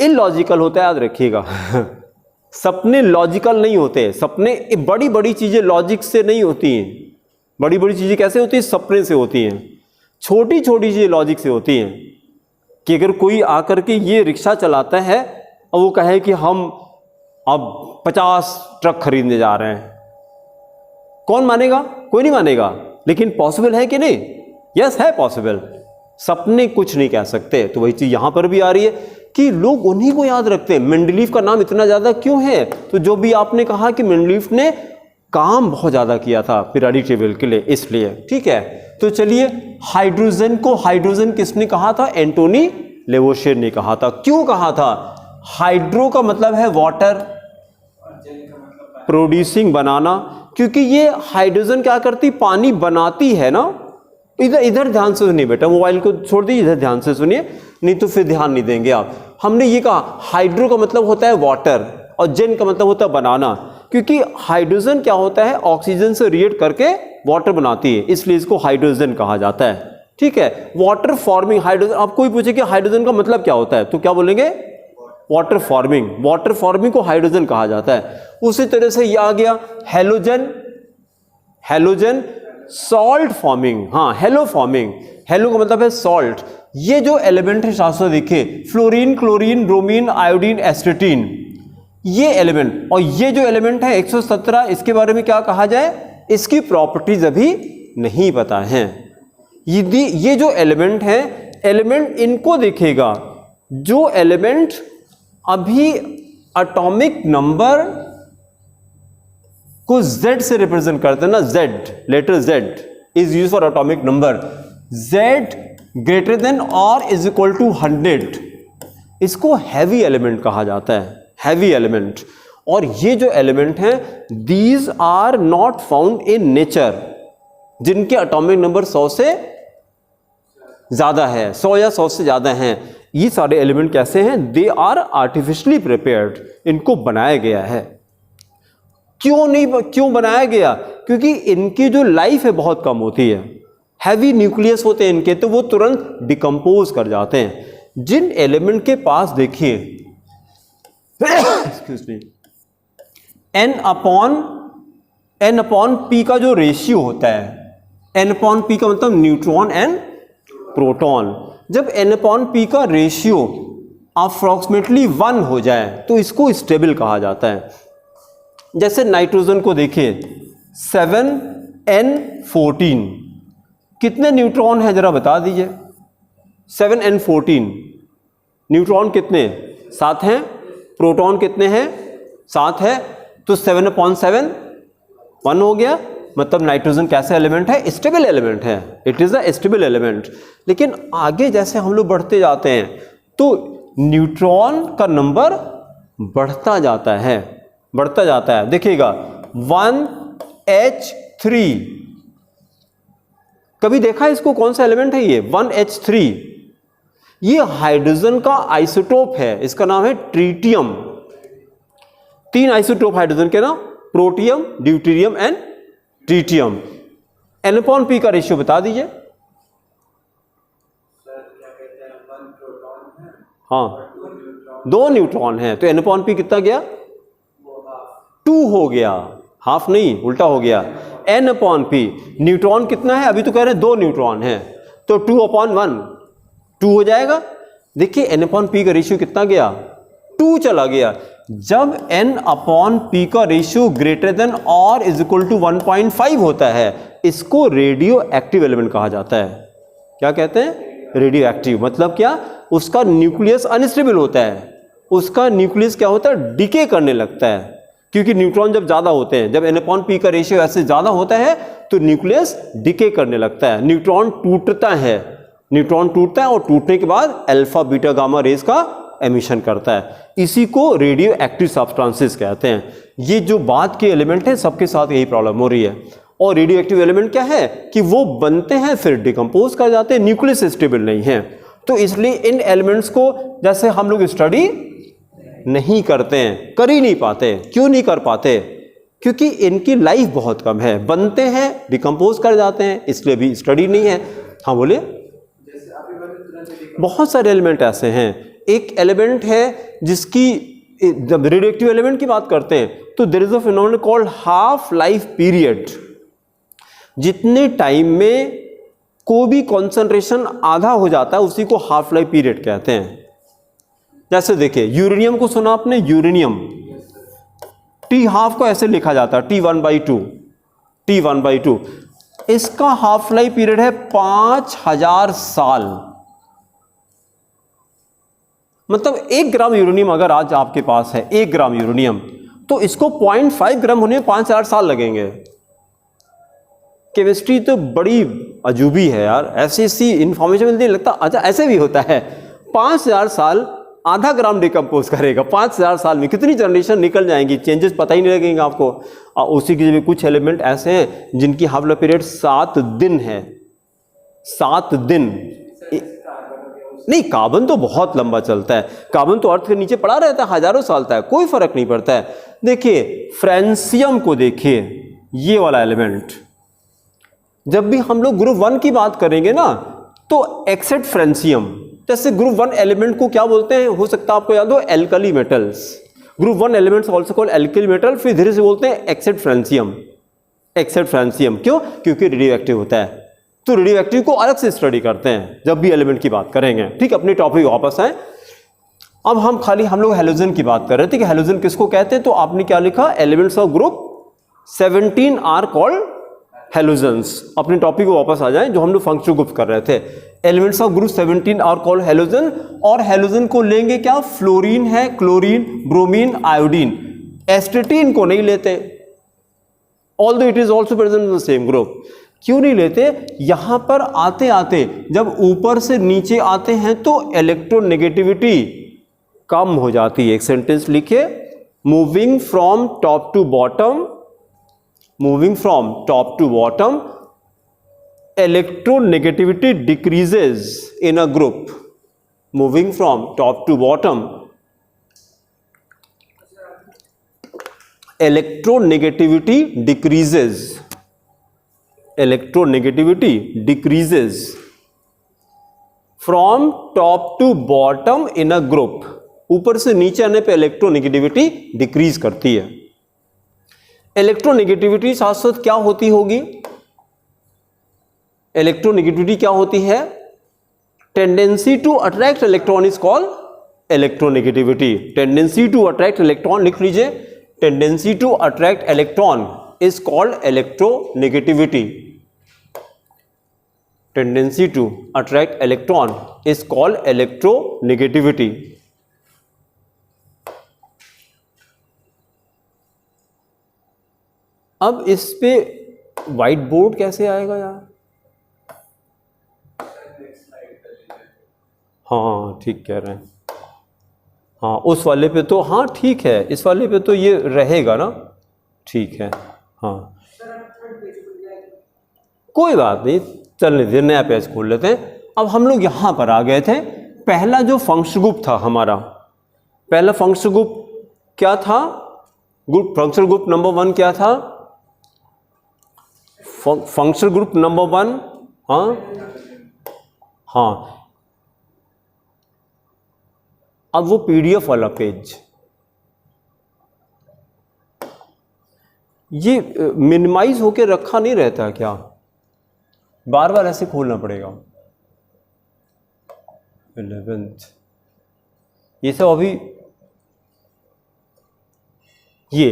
Speaker 1: इलॉजिकल होता है, याद रखिएगा। सपने लॉजिकल नहीं होते, सपने बड़ी बड़ी चीजें लॉजिक से नहीं होती हैं। बड़ी बड़ी चीजें कैसे होती हैं? सपने से होती हैं। छोटी छोटी चीजें लॉजिक से होती हैं। कि अगर कोई आकर के ये रिक्शा चलाता है और वो कहे कि हम अब 50 ट्रक खरीदने जा रहे हैं, कौन मानेगा? कोई नहीं मानेगा। लेकिन पॉसिबल है कि नहीं? यस है पॉसिबल। सपने कुछ नहीं कह सकते। तो वही चीज यहां पर भी आ रही है कि लोग उन्हीं को याद रखते हैं। मेंडलीफ का नाम इतना ज्यादा क्यों है? तो जो भी आपने कहा कि मेंडलीफ ने काम बहुत ज्यादा किया था पीरियोडिक टेबल के लिए, इसलिए। ठीक है, तो चलिए हाइड्रोजन को हाइड्रोजन किसने कहा था? एंटोनी लेवोशियर ने कहा था। क्यों कहा था? हाइड्रो का मतलब है वाटर, प्रोड्यूसिंग बनाना, क्योंकि ये हाइड्रोजन क्या करती? पानी बनाती है ना। इधर ध्यान से सुनिए बेटा, मोबाइल को छोड़ दीजिए, इधर ध्यान से सुनिए, नहीं तो फिर ध्यान नहीं देंगे आप। हमने ये कहा हाइड्रो का मतलब होता है वाटर और जेन का मतलब होता है बनाना, क्योंकि हाइड्रोजन क्या होता है? ऑक्सीजन से रिएक्ट करके वाटर बनाती है, इसलिए इसको हाइड्रोजन कहा जाता है। ठीक है, वाटर फॉर्मिंग हाइड्रोजन। आप कोई पूछे कि हाइड्रोजन का मतलब क्या होता है, तो क्या बोलेंगे? Water forming. वाटर फॉर्मिंग को हाइड्रोजन कहा जाता है। उसी तरह से ये आ गया हेलोजन, हेलोजन सॉल्ट फॉर्मिंग, हाँ हेलो फॉर्मिंग। हेलो का मतलब है सॉल्ट। ये जो एलिमेंट है शास्त्र देखिए, फ्लोरीन, क्लोरीन, ब्रोमीन, आयोडीन, एस्टेटीन, ये एलिमेंट। और ये जो एलिमेंट है 117, इसके बारे में क्या कहा जाए? इसकी प्रॉपर्टीज अभी नहीं पता है। यदि ये जो एलिमेंट है, एलिमेंट इनको देखेगा, जो एलिमेंट अभी एटॉमिक नंबर को Z से रिप्रेजेंट करते हैं ना, Z, letter Z is use for atomic number. Z greater than और इज इक्वल टू 100, इसको हैवी एलिमेंट कहा जाता है, हैवी एलिमेंट। और ये जो एलिमेंट हैं, these are not found in nature, जिनके एटॉमिक नंबर 100 से ज्यादा है, 100 या 100 से ज्यादा हैं। ये सारे एलिमेंट कैसे हैं? दे आर आर्टिफिशियली प्रिपेयर्ड, इनको बनाया गया है। क्यों बनाया गया? क्योंकि इनकी जो लाइफ है बहुत कम होती है, हैवी न्यूक्लियस होते हैं इनके, तो वो तुरंत डिकम्पोज कर जाते हैं। जिन एलिमेंट के पास देखिए excuse me, n upon p का जो रेशियो होता है, n अपॉन p का मतलब न्यूट्रॉन एंड प्रोटॉन। जब n अपॉन p का रेशियो अप्रोक्सीमेटली 1 हो जाए तो इसको स्टेबल कहा जाता है। जैसे नाइट्रोजन को देखिए 7n14, कितने न्यूट्रॉन है जरा बता दीजिए? 7n14 न्यूट्रॉन कितने? 7 हैं। प्रोटॉन कितने हैं? 7 है। तो 7/7 1 हो गया। मतलब नाइट्रोजन कैसा एलिमेंट है? स्टेबल एलिमेंट है, it is a stable element. लेकिन आगे जैसे हम लोग बढ़ते जाते हैं तो न्यूट्रॉन का नंबर बढ़ता जाता है, बढ़ता जाता है। देखिएगा 1H3, कभी देखा इसको? कौन सा एलिमेंट है ये? 1H3। ये हाइड्रोजन का आइसोटोप है, इसका नाम है ट्रीटियम। 3 आइसोटोप हाइड्रोजन के ना, protium, deuterium and tritium. n/p का रेशियो बता दीजिए। हाँ, 2 न्यूट्रॉन है, तो n/p कितना गया? 2 हो गया, हाफ नहीं, उल्टा हो गया। n/p न्यूट्रॉन कितना है? अभी तो कह रहे हैं 2 न्यूट्रॉन है, तो 2/1 2 हो जाएगा। देखिए n/p का रेशियो कितना गया, 2 चला गया। जब n/p का रेशियो ग्रेटर देन और इज इक्वल टू 1.5 होता है, इसको रेडियो एक्टिव एलिमेंट कहा जाता है। क्या कहते हैं? Radio active. मतलब क्या? उसका न्यूक्लियस अनस्टेबल होता है, उसका न्यूक्लियस क्या होता है, डिके करने लगता है, क्योंकि न्यूट्रॉन जब ज़्यादा होते हैं, जब n/p का रेशियो ऐसे ज़्यादा होता है तो न्यूक्लियस डिके करने लगता है, न्यूट्रॉन टूटता है, न्यूट्रॉन टूटता है और टूटने के बाद अल्फा बीटा गामा रेज का एमिशन करता है। इसी को रेडियो एक्टिव सब्सटेंसेस कहते हैं। ये जो बाद के एलिमेंट हैं सबके साथ यही प्रॉब्लम हो रही है। और रेडियो एक्टिव एलिमेंट क्या है कि वो बनते हैं फिर डिकम्पोज कर जाते हैं, न्यूक्लियस स्टेबल नहीं है। तो इसलिए इन एलिमेंट्स को जैसे हम लोग स्टडी नहीं करते हैं, कर ही नहीं पाते। क्यों नहीं कर पाते? क्योंकि इनकी लाइफ बहुत कम है, बनते हैं डिकम्पोज कर जाते हैं, इसलिए भी स्टडी नहीं है। हाँ बोलिए। बहुत सारे एलिमेंट ऐसे हैं। एक एलिमेंट है जिसकी, जब रेडियोएक्टिव एलिमेंट की बात करते हैं तो there is a phenomenon called half life period. जितने टाइम में कोई भी कॉन्सेंट्रेशन आधा हो जाता है उसी को हाफ लाइफ पीरियड कहते हैं। जैसे देखिए यूरेनियम को सुना आपने, यूरेनियम T½ को ऐसे लिखा जाता है T1/2, T1/2। इसका हाफ लाइफ पीरियड है 5000 साल। मतलब 1 ग्राम यूरेनियम अगर आज आपके पास है, 1 ग्राम यूरेनियम, तो इसको 0.5 ग्राम होने में 5000 साल लगेंगे। केमिस्ट्री तो बड़ी अजूबी है यार, ऐसी इंफॉर्मेशन मिलती है, लगता अच्छा ऐसे भी होता है। 5000 साल आधा ग्राम डिकम्पोज करेगा, 5000 साल में कितनी जनरेशन निकल जाएंगी, चेंजेस पता ही नहीं लगेंगे आपको। उसी की जगह कुछ एलिमेंट ऐसे हैं जिनकी हाफ लाइफ पीरियड 7 दिन है। 7 दिन नहीं, कार्बन तो बहुत लंबा चलता है, कार्बन तो अर्थ के नीचे पड़ा रहता है हजारों साल तक, कोई फर्क नहीं पड़ता है। देखिए फ्रेंसियम को देखिए, ये वाला एलिमेंट, जब भी हम लोग ग्रुप 1 की बात करेंगे ना तो एक्सेप्ट फ्रेंसियम, जैसे ग्रुप 1 एलिमेंट को क्या बोलते हैं, हो सकता है आपको याद हो, alkali metals. Group 1 elements also called alkali metal. फिर धीरे से बोलते हैं एक्सेप्ट फ्रेंसियम, एक्सेप्ट फ्रेंसियम। क्यों? क्योंकि रेडियो एक्टिव होता है। तो रेडियो एक्टिव को अलग से स्टडी करते हैं जब भी एलिमेंट की बात करेंगे। ठीक, अपने टॉपिक वापस आए। अब हम लोग हैलोजन की बात कर रहे थे कि हैलोजन किसको कहते हैं। तो आपने क्या लिखा, elements of group 17 are called halogens. अपने टॉपिक को वापस आ जाएं जो हम लोग फंक्शनल ग्रुप कर रहे थे। Elements of group 17 are called halogen. और हैलोजन को लेंगे क्या, फ्लोरीन है, क्लोरीन, ब्रोमीन, आयोडीन। एस्टेटीन को नहीं लेते, although it is also present in the same group. क्यों नहीं लेते? यहां पर आते आते जब ऊपर से नीचे आते हैं तो इलेक्ट्रोनेगेटिविटी कम हो जाती है। एक सेंटेंस लिखिए, moving from top to bottom, moving from top to bottom, electronegativity decreases in a group. Moving from top to bottom, electronegativity decreases. Electronegativity decreases from top to bottom in a group. ऊपर से नीचे आने पे electronegativity decrease करती है। Electronegativity साथ साथ क्या होती होगी, इलेक्ट्रोनेगेटिविटी क्या होती है, tendency to attract electron is called electronegativity. Tendency to attract electron लिख लीजिए, tendency to attract electron is called electronegativity. Tendency to attract electron is called electronegativity. अब इस पे व्हाइट बोर्ड कैसे आएगा यार? हाँ ठीक कह रहे हैं, हाँ उस वाले पे तो हाँ ठीक है, इस वाले पे तो ये रहेगा ना, ठीक है हाँ कोई बात नहीं, चलने दीजिए, नया पेज खोल लेते हैं। अब हम लोग यहाँ पर आ गए थे। पहला जो फंक्शनल ग्रुप था हमारा, पहला फंक्शनल ग्रुप क्या था, फंक्शनल ग्रुप नंबर 1 क्या था, फंक्शनल ग्रुप नंबर 1, हाँ अब वो पीडीएफ वाला पेज, ये मिनिमाइज होके रखा नहीं रहता क्या, बार बार ऐसे खोलना पड़ेगा। 11th ये सब अभी ये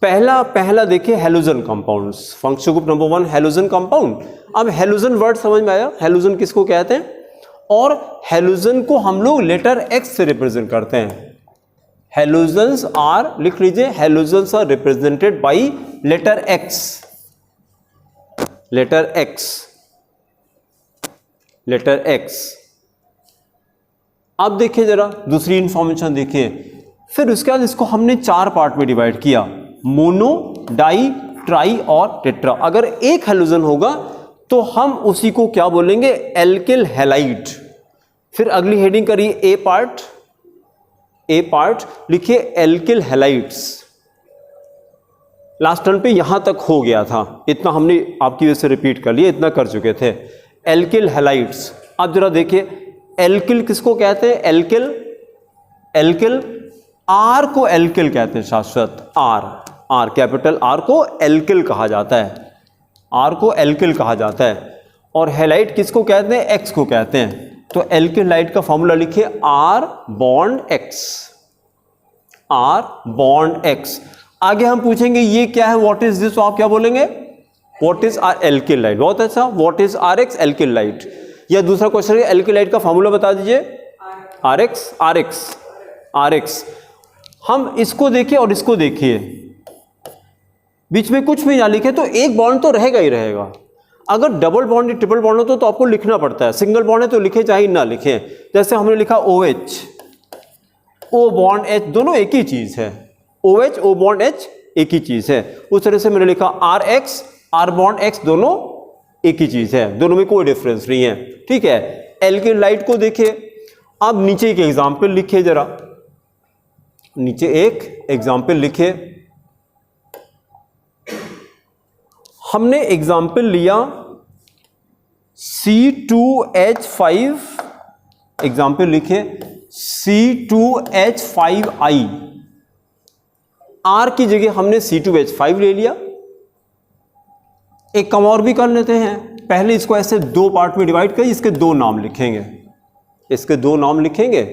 Speaker 1: पहला देखिए halogen compounds, functional group number 1 halogen compound. अब हैलोजन वर्ड समझ में आया, हैलोजन किसको कहते हैं, और हैलोजन को हम लोग लेटर एक्स से रिप्रेजेंट करते हैं। हैलोजन्स आर, लिख लीजिए, halogens are represented by letter X, letter X, letter X. अब देखिए जरा दूसरी इंफॉर्मेशन देखिए, फिर उसके बाद इसको हमने 4 पार्ट में डिवाइड किया, मोनो, डाई, ट्राई और टेट्रा। अगर एक हैलोजन होगा तो हम उसी को क्या बोलेंगे, एल्किल हैलाइड। फिर अगली हेडिंग करिए ए पार्ट, ए पार्ट लिखिए एल्किल हैलाइड्स। लास्ट टर्न पे यहां तक हो गया था, इतना हमने आपकी वजह से रिपीट कर लिया, इतना कर चुके थे, एल्किल हैलाइड्स। अब जरा देखिए एल्किल किसको कहते हैं, एल्किल, एल्किल आर को एल्किल कहते हैं शाश्वत, आर कैपिटल आर को एल्किल कहा जाता है, आर को एल्किल कहा जाता है। और हैलाइड किसको कहते हैं, एक्स को कहते हैं। तो एल्किल लाइट का फॉर्मूला लिखिए R bond X, R bond X. आगे हम पूछेंगे ये क्या है, व्हाट इज दिस, तो आप क्या बोलेंगे, what is R alkyl halide. बहुत अच्छा, what is R X alkyl halide. या दूसरा क्वेश्चन है एल्किल लाइट का फॉर्मूला बता दीजिए, R X, R X, R X. हम इसको देखिए और इसको देखिए, बीच में कुछ भी ना लिखे तो एक बॉन्ड तो रहेगा ही रहेगा। अगर डबल बॉन्ड या ट्रिपल बॉन्ड हो तो आपको लिखना पड़ता है, सिंगल बॉन्ड है तो लिखे चाहे ना लिखे। जैसे हमने लिखा O H, O bond H, दोनों एक ही चीज है, O H, O bond H एक ही चीज है। उस तरह से मैंने लिखा R X, R bond X, दोनों एक ही चीज है, दोनों में कोई डिफरेंस नहीं है, ठीक है। एल्किल लाइट को देखिए, अब नीचे एक एग्जाम्पल लिखिए जरा, नीचे एक एग्जाम्पल लिखिए। हमने एग्जाम्पल लिया C2H5, एग्जाम्पल लिखिए C2H5I, R की जगह हमने C2H5 ले लिया। एक काम और भी कर लेते हैं, पहले इसको ऐसे 2 पार्ट में डिवाइड करिए, इसके 2 नाम लिखेंगे, इसके 2 नाम लिखेंगे।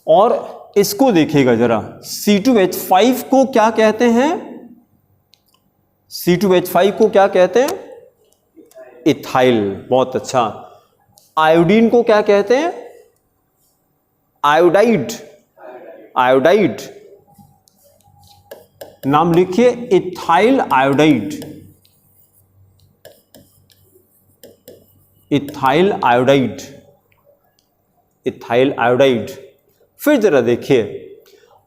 Speaker 1: और इसको देखिएगा जरा, C2H5 को क्या कहते हैं, C2H5 को क्या कहते हैं, इथाइल। बहुत अच्छा। आयोडीन को क्या कहते हैं, आयोडाइड, आयोडाइड। नाम लिखिए ethyl iodide, ethyl iodide, ethyl iodide. फिर जरा देखिए,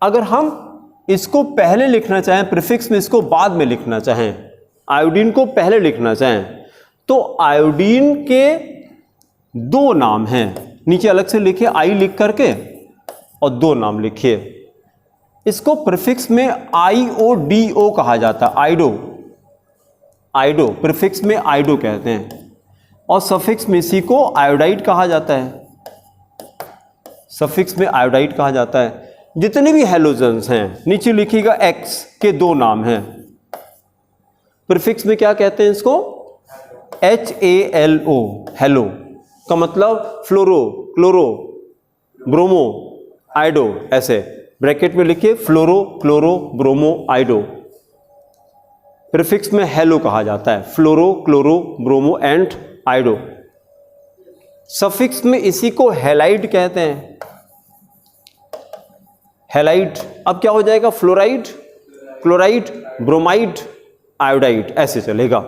Speaker 1: अगर हम इसको पहले लिखना चाहें प्रीफिक्स में, इसको बाद में लिखना चाहें, आयोडीन को पहले लिखना चाहें, तो आयोडीन के 2 नाम हैं, नीचे अलग से लिखिए आई लिख करके और 2 नाम लिखिए। इसको प्रीफिक्स में IODO कहा जाता है, आइडो, आइडो, प्रीफिक्स में आइडो कहते हैं, और सफिक्स में इसी को आयोडाइड कहा जाता है, सफिक्स में आयोडाइड कहा जाता है। जितने भी हैलोजन्स हैं नीचे लिखिएगा एक्स के 2 नाम हैं, प्रीफिक्स में क्या कहते हैं इसको, HALO, हेलो का मतलब फ्लोरो, क्लोरो, ब्रोमो, आइडो, ऐसे ब्रैकेट में लिखिए fluoro, chloro, bromo, iodo. Prefix में हेलो कहा जाता है, fluoro, chloro, bromo and iodo. Suffix में इसी को हैलाइड कहते हैं, हैलाइड। अब क्या हो जाएगा, फ्लोराइड, क्लोराइड, ब्रोमाइड, आयोडाइड, ऐसे चलेगा।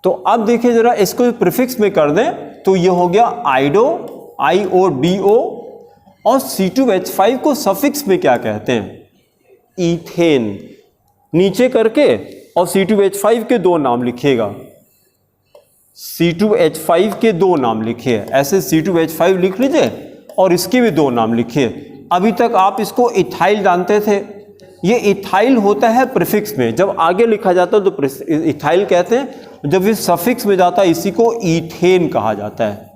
Speaker 1: तो अब देखिए जरा, इसको प्रीफिक्स में कर दें तो ये हो गया आइडो, IODO। और C2H5 को सफिक्स में क्या कहते हैं, इथेन। नीचे करके और C2H5 के 2 नाम लिखिएगा, C2H5 के 2 नाम लिखिए, ऐसे C2H5 लिख लीजिए और इसके भी 2 नाम लिखिए। अभी तक आप इसको इथाइल जानते थे, ये इथाइल होता है प्रीफिक्स में, जब आगे लिखा जाता है तो इथाइल कहते हैं, जब ये सफिक्स में जाता है इसी को इथेन कहा जाता है,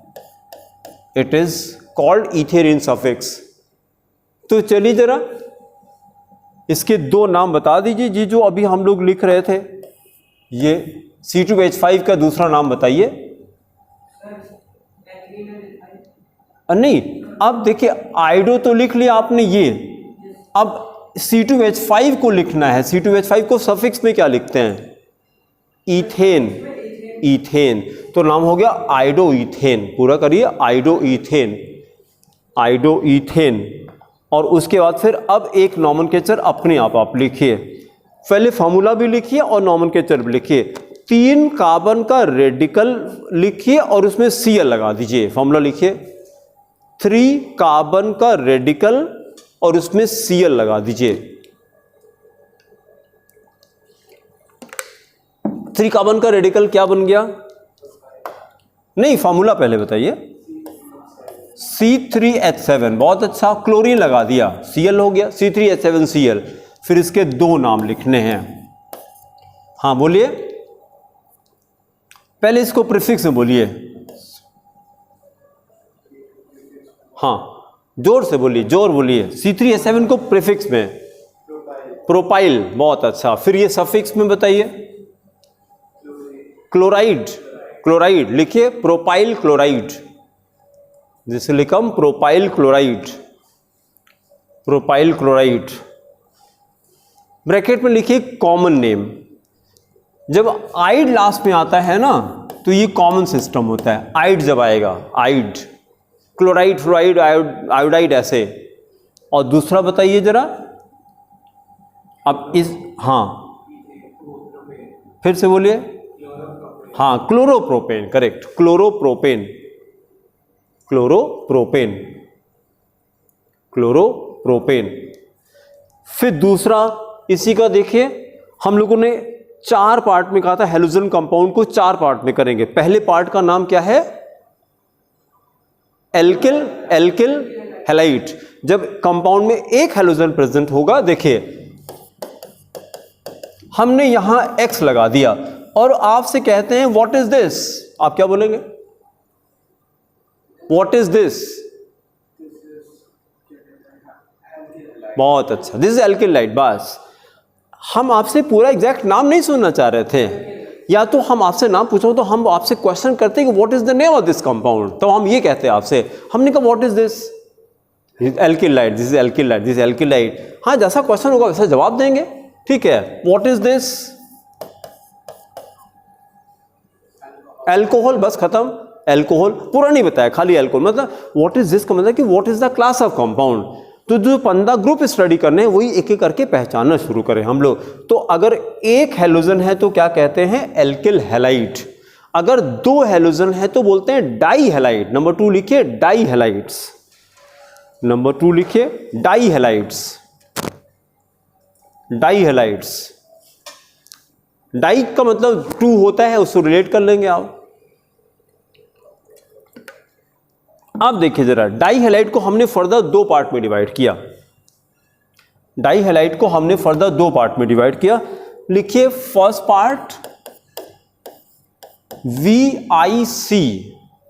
Speaker 1: it is called ethane in suffix. तो चलिए जरा इसके 2 नाम बता दीजिए जी, जो अभी हम लोग लिख रहे थे। ये C2H5 का दूसरा नाम बताइए, नहीं, अब देखिए आइडो तो लिख लिया आपने ये, अब C2H5 को लिखना है। C2H5 को सफिक्स में क्या लिखते हैं? ईथेन, ईथेन, तो नाम हो गया आइडो ईथेन। पूरा करिए, आइडो ईथेन, आइडो ईथेन। और उसके बाद फिर अब एक नॉमेनक्लेचर अपने आप लिखिए, पहले फॉर्मूला भी लिखिए और नॉमेनक्लेचर भी लिखिए। 3 कार्बन का रेडिकल लिखिए और उसमें Cl लगा दीजिए। फॉर्मूला लिखिए, 3 कार्बन का रेडिकल और उसमें Cl लगा दीजिए। 3 कार्बन का रेडिकल क्या बन गया? नहीं, फॉर्मूला पहले बताइए। C3H7, बहुत अच्छा, क्लोरीन लगा दिया, Cl हो गया, C3H7Cl। फिर इसके 2 नाम लिखने हैं। हाँ बोलिए, पहले इसको प्रीफिक्स में बोलिए। हाँ जोर से बोलिए, जोर बोलिए। C3H7 को प्रीफिक्स में प्रोपाइल, बहुत अच्छा। फिर ये सफिक्स में बताइए। क्लोराइड, क्लोराइड लिखिए, प्रोपाइल क्लोराइड, जिसे लिखम propyl chloride, propyl chloride. Bracket में लिखिए कॉमन नेम। जब आइड लास्ट में आता है ना तो ये कॉमन सिस्टम होता है। आइड जब आएगा, आइड, क्लोराइड, फ्लोराइड, आयोडाइड, ऐसे। और दूसरा बताइए जरा अब इस, हाँ फिर से बोलिए। हाँ, chloropropane, correct, chloropropane, chloropropane, chloropropane. फिर दूसरा इसी का देखिए, हम लोगों ने 4 पार्ट में कहा था, हेलोजन कंपाउंड को 4 पार्ट में करेंगे। पहले पार्ट का नाम क्या है? Alkyl, alkyl halide. जब कंपाउंड में एक हेलोजन प्रेजेंट होगा, देखिए हमने यहां X लगा दिया और आपसे कहते हैं व्हाट इज दिस, आप क्या बोलेंगे? What is this? बहुत अच्छा, दिस इज एल्किलाइड। बस हम आपसे पूरा एग्जैक्ट नाम नहीं सुनना चाह रहे थे, या तो हम आपसे नाम पूछो तो हम आपसे क्वेश्चन करते हैं कि what is the name of this compound, तो हम ये कहते हैं आपसे। हमने कहा what is this? Alkyl halide, this is alkyl halide, this is alkyl halide. हाँ, जैसा क्वेश्चन होगा वैसा जवाब देंगे, ठीक है। What is this? अल्कोहल, बस खत्म, अल्कोहल। पूरा नहीं बताया, खाली अल्कोहल। मतलब व्हाट इज दिस का मतलब कि what is the class of compound. तो जो 15 ग्रुप स्टडी करने हैं वही एक एक करके पहचानना शुरू करें हम लोग। तो अगर एक हेलोजन है तो क्या कहते हैं? Alkyl halide. अगर 2 हेलोजन है तो बोलते हैं डाई हैलाइड। नंबर 2 लिखिए, डाई हैलाइड्स। नंबर 2 लिखिए, di halides, di halides. Di का मतलब 2 होता है, उसको रिलेट कर लेंगे आप। अब देखिए जरा, डाई हैलाइड को हमने फर्दर 2 पार्ट में डिवाइड किया। डाई हैलाइड को हमने फर्दर 2 पार्ट में डिवाइड किया। लिखिए फर्स्ट पार्ट VIC,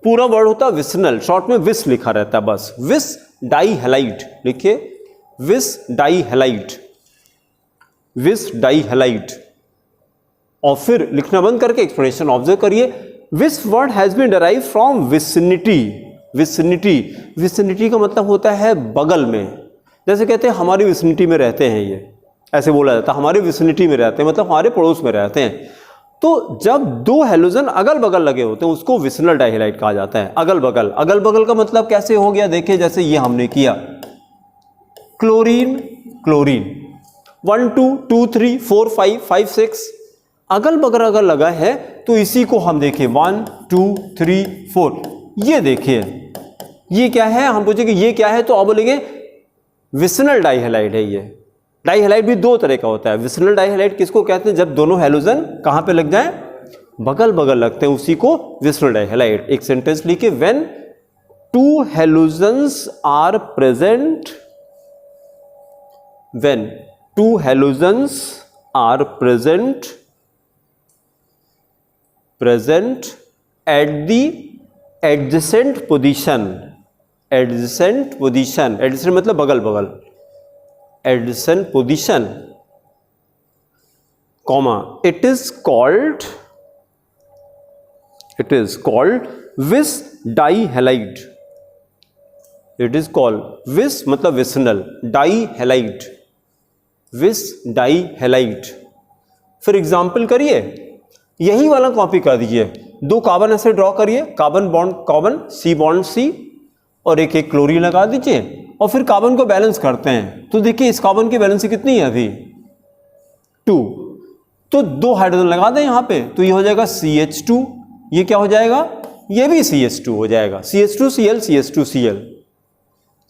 Speaker 1: पूरा वर्ड होता है विसनल, शॉर्ट में विस लिखा रहता है बस, विस डाई हैलाइड। लिखिए vic di halide, vic di halide. और फिर लिखना बंद करके एक्सप्लेनेशन ऑब्जर्व करिए। Vic word has been derive from vicinity. Vicinity, vicinity का मतलब होता है बगल में। जैसे कहते हैं हमारी विसिनिटी में रहते हैं, ये ऐसे बोला जाता है, हमारे विसिनिटी में रहते हैं, मतलब हमारे पड़ोस में रहते हैं। तो जब 2 हेलोजन अगल बगल लगे होते हैं उसको विसिनल डाइहैलाइड कहा जाता है। अगल बगल, अगल बगल का मतलब कैसे हो गया? देखिए जैसे ये हमने किया, क्लोरीन, क्लोरीन, 1 2 2 3 4 5 5 6 अगल बगल अगर लगा है तो इसी को हम देखें 1 2 3 4। ये देखिए ये क्या है? हम पूछेंगे ये क्या है तो आप बोलेंगे विसिनल डाइहैलाइड है। ये डाइहैलाइड भी 2 तरह का होता है। विसिनल डाइहैलाइड किसको कहते हैं? जब दोनों हेलोजन कहां पे लग जाएं? बगल बगल लगते हैं, उसी को विसिनल डाइहैलाइड। एक सेंटेंस लिखिए, when 2 halogens are present, when 2 halogens are present at the adjacent position, adjacent position, adjacent मतलब बगल बगल, adjacent position, comma, it is called vis dihalide, it is called विस मतलब vicinal, die halide, vic di halide. फिर example करिए, यही वाला copy कर दीजिए, दो कार्बन ऐसे ड्रॉ करिए, कार्बन बॉन्ड कार्बन, सी बॉन्ड सी, और एक एक क्लोरीन लगा दीजिए, और फिर कार्बन को बैलेंस करते हैं। तो देखिए इस कार्बन की वैलेंसी कितनी है अभी 2, तो 2 हाइड्रोजन लगा दें यहाँ पे, तो ये हो जाएगा CH2, ये क्या हो जाएगा, ये भी CH2 हो जाएगा, CH2Cl CH2Cl,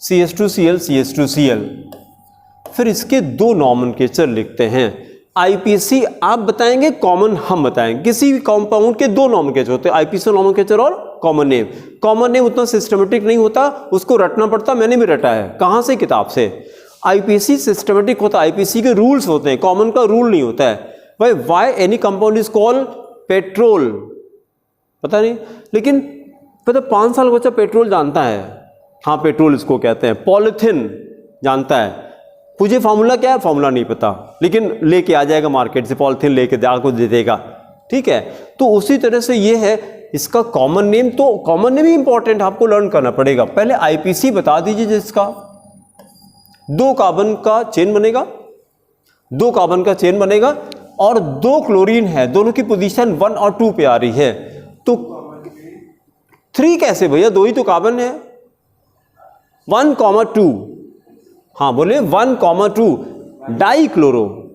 Speaker 1: CH2Cl CH2Cl। फिर इसके दो नॉमेनक्लेचर लिखते हैं। आईपीसी आप बताएंगे, कॉमन हम बताएंगे। किसी भी कंपाउंड के दो नॉमेनक्लेचर होते हैं, आईपीसी नॉमेनक्लेचर और कॉमन नेम। कॉमन नेम उतना सिस्टमेटिक नहीं होता, उसको रटना पड़ता, मैंने भी रटा है। कहाँ से? किताब से। आईपीसी सिस्टमेटिक होता है, आईपीसी के रूल्स होते हैं, कॉमन का रूल नहीं होता है। भाई why any compound is called petrol, पता नहीं, लेकिन पता 5 साल का बच्चा पेट्रोल जानता है, हाँ पेट्रोल इसको कहते हैं। पॉलिथिन जानता है, मुझे फार्मूला क्या है, फार्मूला नहीं पता, लेकिन लेके आ जाएगा मार्केट से, पॉलिथिन लेके आपको दे देगा, ठीक है। तो उसी तरह से ये है इसका कॉमन नेम। तो कॉमन नेम ही इंपॉर्टेंट आपको लर्न करना पड़ेगा। पहले आईपीसी बता दीजिए, जिसका 2 कार्बन का चेन बनेगा, 2 कार्बन का चेन बनेगा और 2 क्लोरीन है, दोनों की पोजीशन 1 और 2 पे आ रही है। तो 3 कैसे भैया, 2 ही तो कार्बन है। 1,2, हाँ बोले 1,2 डाइक्लोरो,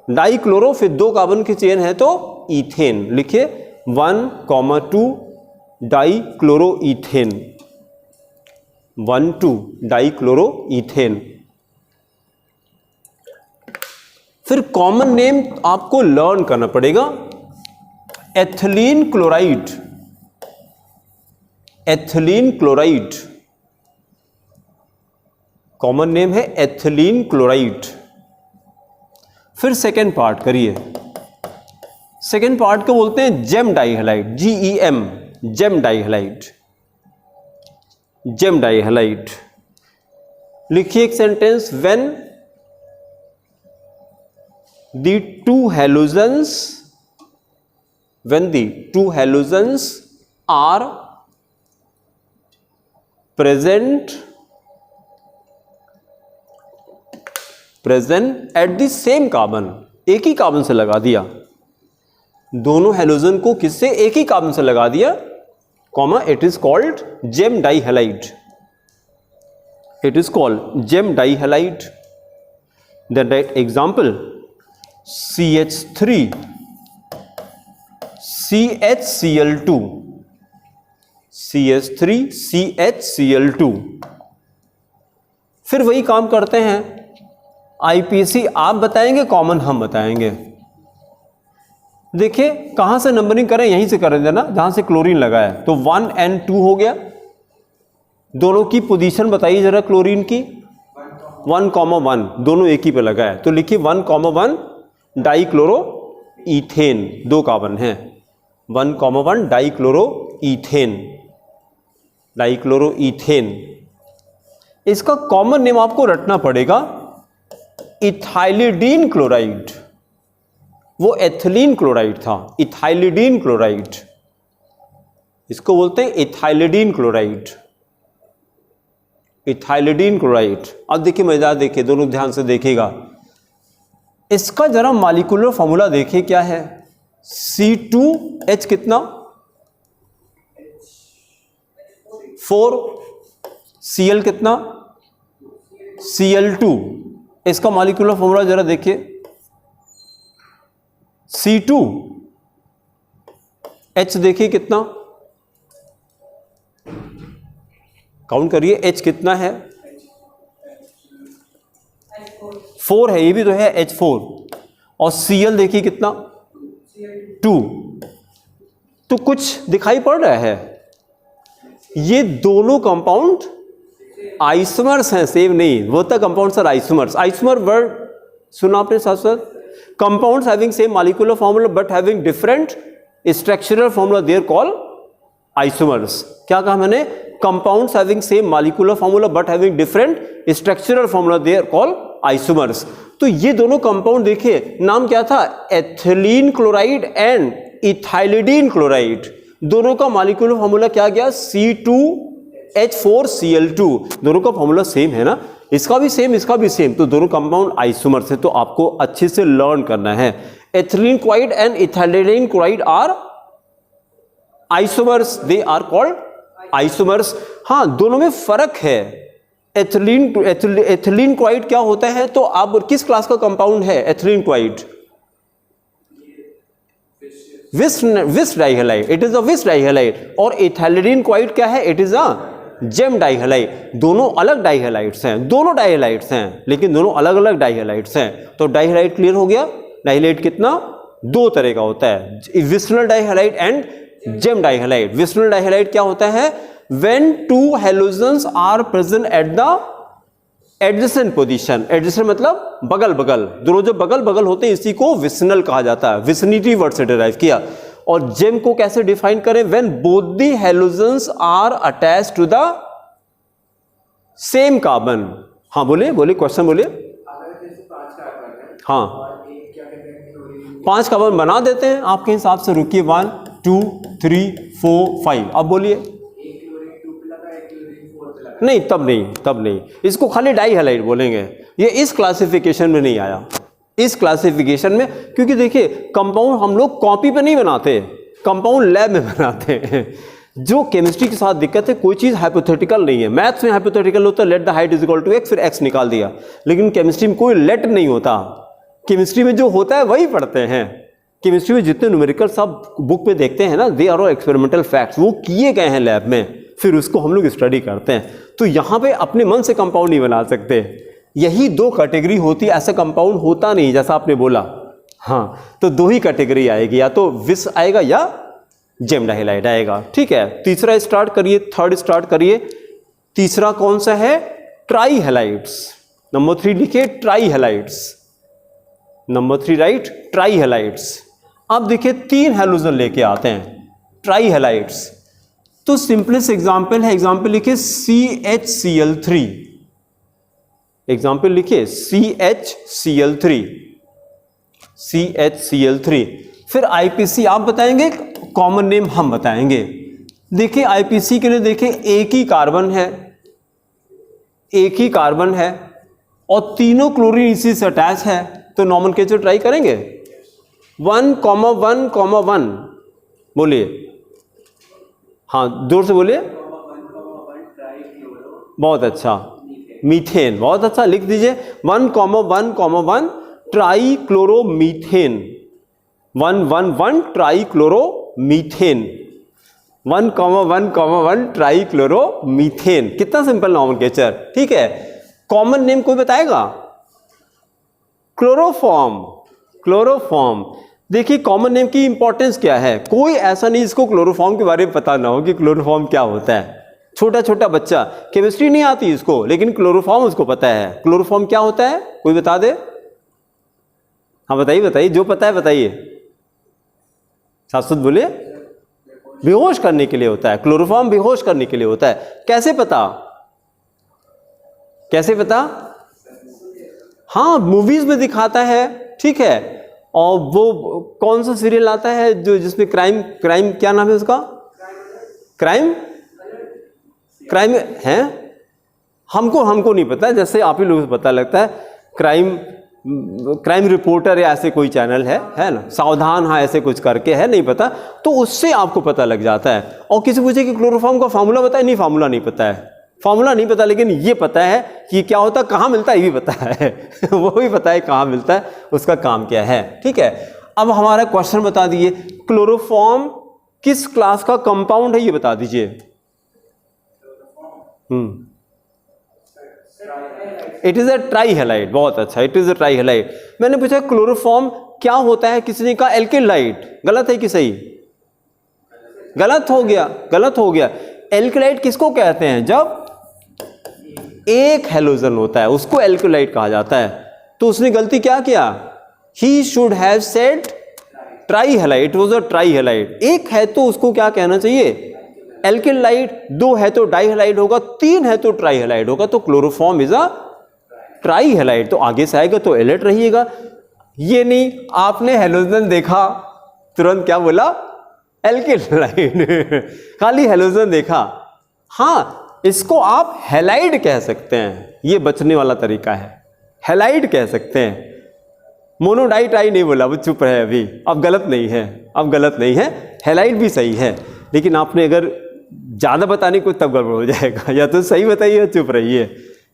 Speaker 1: डाइक्लोरो, फिर 2 कार्बन की चेन है तो इथेन, लिखिए 1,2 डाइक्लोरो इथेन, 1,2 डाइक्लोरो इथेन। फिर कॉमन नेम आपको लर्न करना पड़ेगा, ethylene chloride, ethylene chloride common name है, एथिलीन क्लोराइड। फिर सेकेंड पार्ट करिए, सेकेंड पार्ट को बोलते हैं जेम डाइहैलाइड, GEM, जेम डाइहैलाइड, जेम डाइहैलाइड। लिखिए एक sentence, when the two halogens are present at the same carbon, एक ही कार्बन से लगा दिया, दोनों हेलोजन को किससे, एक ही कार्बन से लगा दिया, comma, it is called gem dihalide, it is called gem dihalide. Then write example, CH3 CHCl2, CH3 CHCl2। फिर वही काम करते हैं, आईपीसी आप बताएंगे, कॉमन हम बताएंगे। देखिए कहां से नंबरिंग करें, यहीं से कर देना जहां से क्लोरीन लगा है, तो 1 and 2 हो गया। दोनों की पोजीशन बताइए जरा क्लोरीन की, 1,1, दोनों एक ही पे लगा है, तो लिखिए 1,1 डाइक्लोरो इथेन, 2 कार्बन है, 1,1 डाइक्लोरो इथेन, डाइक्लोरो इथेन। इसका कॉमन नेम आपको रटना पड़ेगा, इथाइलिडीन क्लोराइड, वो एथिलीन क्लोराइड था, इथाइलिडीन क्लोराइड, इसको बोलते हैं इथाइलिडीन क्लोराइड, इथाइलिडीन क्लोराइड। अब देखिए मजेदार, देखिए दोनों ध्यान से देखिएगा, इसका जरा मॉलिक्यूलर फॉर्मूला देखिए क्या है, C2H कितना 4, Cl कितना Cl2, इसका मॉलिक्यूलर फॉर्मूला जरा देखिए, C2H देखिए कितना, काउंट करिए, H कितना है, 4 है, ये भी तो है H4, और Cl देखिए कितना 2। तो कुछ दिखाई पड़ रहा है, ये दोनों कंपाउंड आइसोमर्स हैं, सेम नहीं, वो तक compounds are isomers. Isomer word सुना आपने साथ साथ, compounds having same molecular formula but having different structural formula, they're call isomers. क्या कहा मैंने, compounds having same molecular formula but having different structural formula, they're call isomers. तो ये दोनों कंपाउंड देखिए, नाम क्या था, ethylene chloride and ethylidene chloride, दोनों का मॉलिक्यूलर फॉर्मूला क्या गया, C2 H4Cl2, दोनों का फॉर्मूला सेम है ना, इसका भी सेम इसका भी सेम, तो दोनों कंपाउंड आइसोमर्स है, तो आपको अच्छे से लर्न करना है। Ethylene chloride and ethylene chloride are isomers, they are called isomers. हाँ, दोनों में फर्क है। एथिलीन क्लोराइड क्या होता है, तो आप किस क्लास का कंपाउंड है एथिलीन क्लोराइड? विस डाइहैलाइड, इट इज अ विस डाइहैलाइड। और इथाइलिन क्लोराइड क्या है, इट इज अ जेम डाइहैलाइड। दोनों अलग डाइहैलाइड्स हैं, दोनों डाइहैलाइड्स हैं लेकिन दोनों अलग अलग डाइहैलाइड्स हैं। तो डाइहैलाइड क्लियर हो गया। डाइहैलाइड कितना, दो तरह का होता है, vicinal dihalide and gem dihalide. Vicinal dihalide क्या होता है, when two halogens are present at the adjacent position. Adjacent मतलब बगल बगल, दोनों जो बगल बगल होते हैं इसी को विसिनल कहा जाता है, विसिनिटी वर्ड से डिराइव किया। और जेम को कैसे डिफाइन करें, when both the halogens are attached to the same carbon. हाँ बोलिए बोलिए, क्वेश्चन बोलिए। हाँ, 5 कार्बन बना देते हैं आपके हिसाब से। रुकिए, 1 2 3 4 5, अब बोलिए। नहीं, तब नहीं, तब नहीं, इसको खाली डाइहैलाइड बोलेंगे। ये इस क्लासिफिकेशन में नहीं आया, इस क्लासिफिकेशन में, क्योंकि देखिए कंपाउंड हम लोग कॉपी पे नहीं बनाते, कंपाउंड लैब में बनाते हैं। जो केमिस्ट्री के साथ दिक्कत है, कोई चीज़ हाइपोथेटिकल नहीं है। मैथ्स में हाइपोथेटिकल होता है, let the height is equal to X, फिर एक्स निकाल दिया, लेकिन केमिस्ट्री में कोई लेट नहीं होता। केमिस्ट्री में जो होता है वही पढ़ते हैं। केमिस्ट्री में जितने न्यूमेरिकल्स आप बुक में देखते हैं ना, they are all experimental facts, वो किए गए हैं लैब में, फिर उसको हम लोग स्टडी करते हैं। तो यहाँ पे अपने मन से कंपाउंड नहीं बना सकते। यही दो कैटेगरी होती है, ऐसा कंपाउंड होता नहीं जैसा आपने बोला। हाँ, तो दो ही कैटेगरी आएगी, या तो विस आएगा या जेम डाइहैलाइड आएगा। ठीक है, तीसरा स्टार्ट करिए, थर्ड स्टार्ट करिए। तीसरा कौन सा है, ट्राइहैलाइड्स। नंबर 3 लिखिए, ट्राइहैलाइड्स। Number 3 right, ट्राइहैलाइड्स। अब देखिए 3 हैलोजन लेके आते हैं ट्राइहैलाइड्स। तो सिंपलेस्ट एग्जाम्पल है, एग्जाम्पल लिखिए CHCl3। एग्जाम्पल लिखिए CHCl3, CHCl3। फिर IPC आप बताएंगे, कॉमन नेम हम बताएंगे। देखिए IPC के लिए देखिए एक ही कार्बन है, एक ही कार्बन है और तीनों क्लोरीन इसी से अटैच है, तो नॉमेनक्लेचर ट्राई करेंगे। 1,1,1 बोलिए, हाँ जोर से बोलिए। बहुत अच्छा, मीथेन, बहुत अच्छा, लिख दीजिए 1,1,1 ट्राइक्लोरोमीथेन। 1,1,1 ट्राइक्लोरोमीथेन, 1,1,1 ट्राइक्लोरोमीथेन। कितना सिंपल नॉमेनक्लेचर। ठीक है, कॉमन नेम कोई बताएगा? क्लोरोफॉर्म। क्लोरोफॉर्म, देखिए कॉमन नेम की इंपॉर्टेंस क्या है, कोई ऐसा नहीं जिसको क्लोरोफॉर्म के बारे में पता ना हो कि क्लोरोफॉर्म क्या होता है। छोटा छोटा बच्चा, केमिस्ट्री नहीं आती इसको, लेकिन क्लोरोफॉर्म उसको पता है। क्लोरोफॉर्म क्या होता है, कोई बता दे? हाँ बताइए बताइए, जो पता है बताइए, साथ साथ बोलिए। बेहोश करने के लिए होता है क्लोरोफॉर्म, बेहोश करने के लिए होता है। कैसे पता, कैसे पता? हाँ, मूवीज में दिखाता है। ठीक है, और वो कौन सा सीरियल आता है जो जिसमें क्राइम, क्राइम क्या नाम है उसका, क्राइम, क्राइम है, हमको नहीं पता, जैसे आप ही लोगों को पता लगता है। क्राइम रिपोर्टर या ऐसे कोई चैनल है ना, सावधान, हाँ ऐसे कुछ करके है, नहीं पता, तो उससे आपको पता लग जाता है। और किसी पूछे कि क्लोरोफॉर्म का फार्मूला बताए, नहीं फार्मूला नहीं पता है, फार्मूला नहीं पता, लेकिन ये पता है कि क्या होता है, कहाँ मिलता है ये भी पता है वो भी पता है कहाँ मिलता है, उसका काम क्या है। ठीक है, अब हमारा क्वेश्चन बता दीजिए, क्लोरोफॉर्म किस क्लास का कंपाउंड है ये बता दीजिए। It is a trihalide. बहुत अच्छा, इट इज अ ट्राइहैलाइड। मैंने पूछा क्लोरोफॉर्म क्या होता है, किसी ने कहा एल्केलाइड। गलत है कि सही? गलत हो गया, गलत हो गया। एल्केलाइड किसको कहते हैं, जब एक हैलोजन होता है उसको एल्केलाइड कहा जाता है। तो उसने गलती क्या किया, he should have said trihalide, it was a trihalide. एक है तो उसको क्या कहना चाहिए, एल्केलाइड। दो है तो डाइहैलाइड होगा, तीन है तो ट्राइहैलाइड होगा। तो क्लोरोफॉर्म इज अ ट्राइहैलाइड। तो आगे से आएगा तो अलर्ट रहिएगा। ये नहीं आपने हैलोजन देखा तुरंत क्या बोला, एल्केलाइड खाली हैलोजन देखा। हाँ, इसको आप हैलाइड कह सकते हैं, ये बचने वाला तरीका है, हैलाइड कह सकते हैं। मोनोडाइटाई नहीं बोला, वो चुप है अभी, अब गलत नहीं है, अब गलत नहीं है, हैलाइड भी सही है। लेकिन आपने अगर ज़्यादा बताने को तब गड़बड़ हो जाएगा, या तो सही बताइए या चुप रहिए,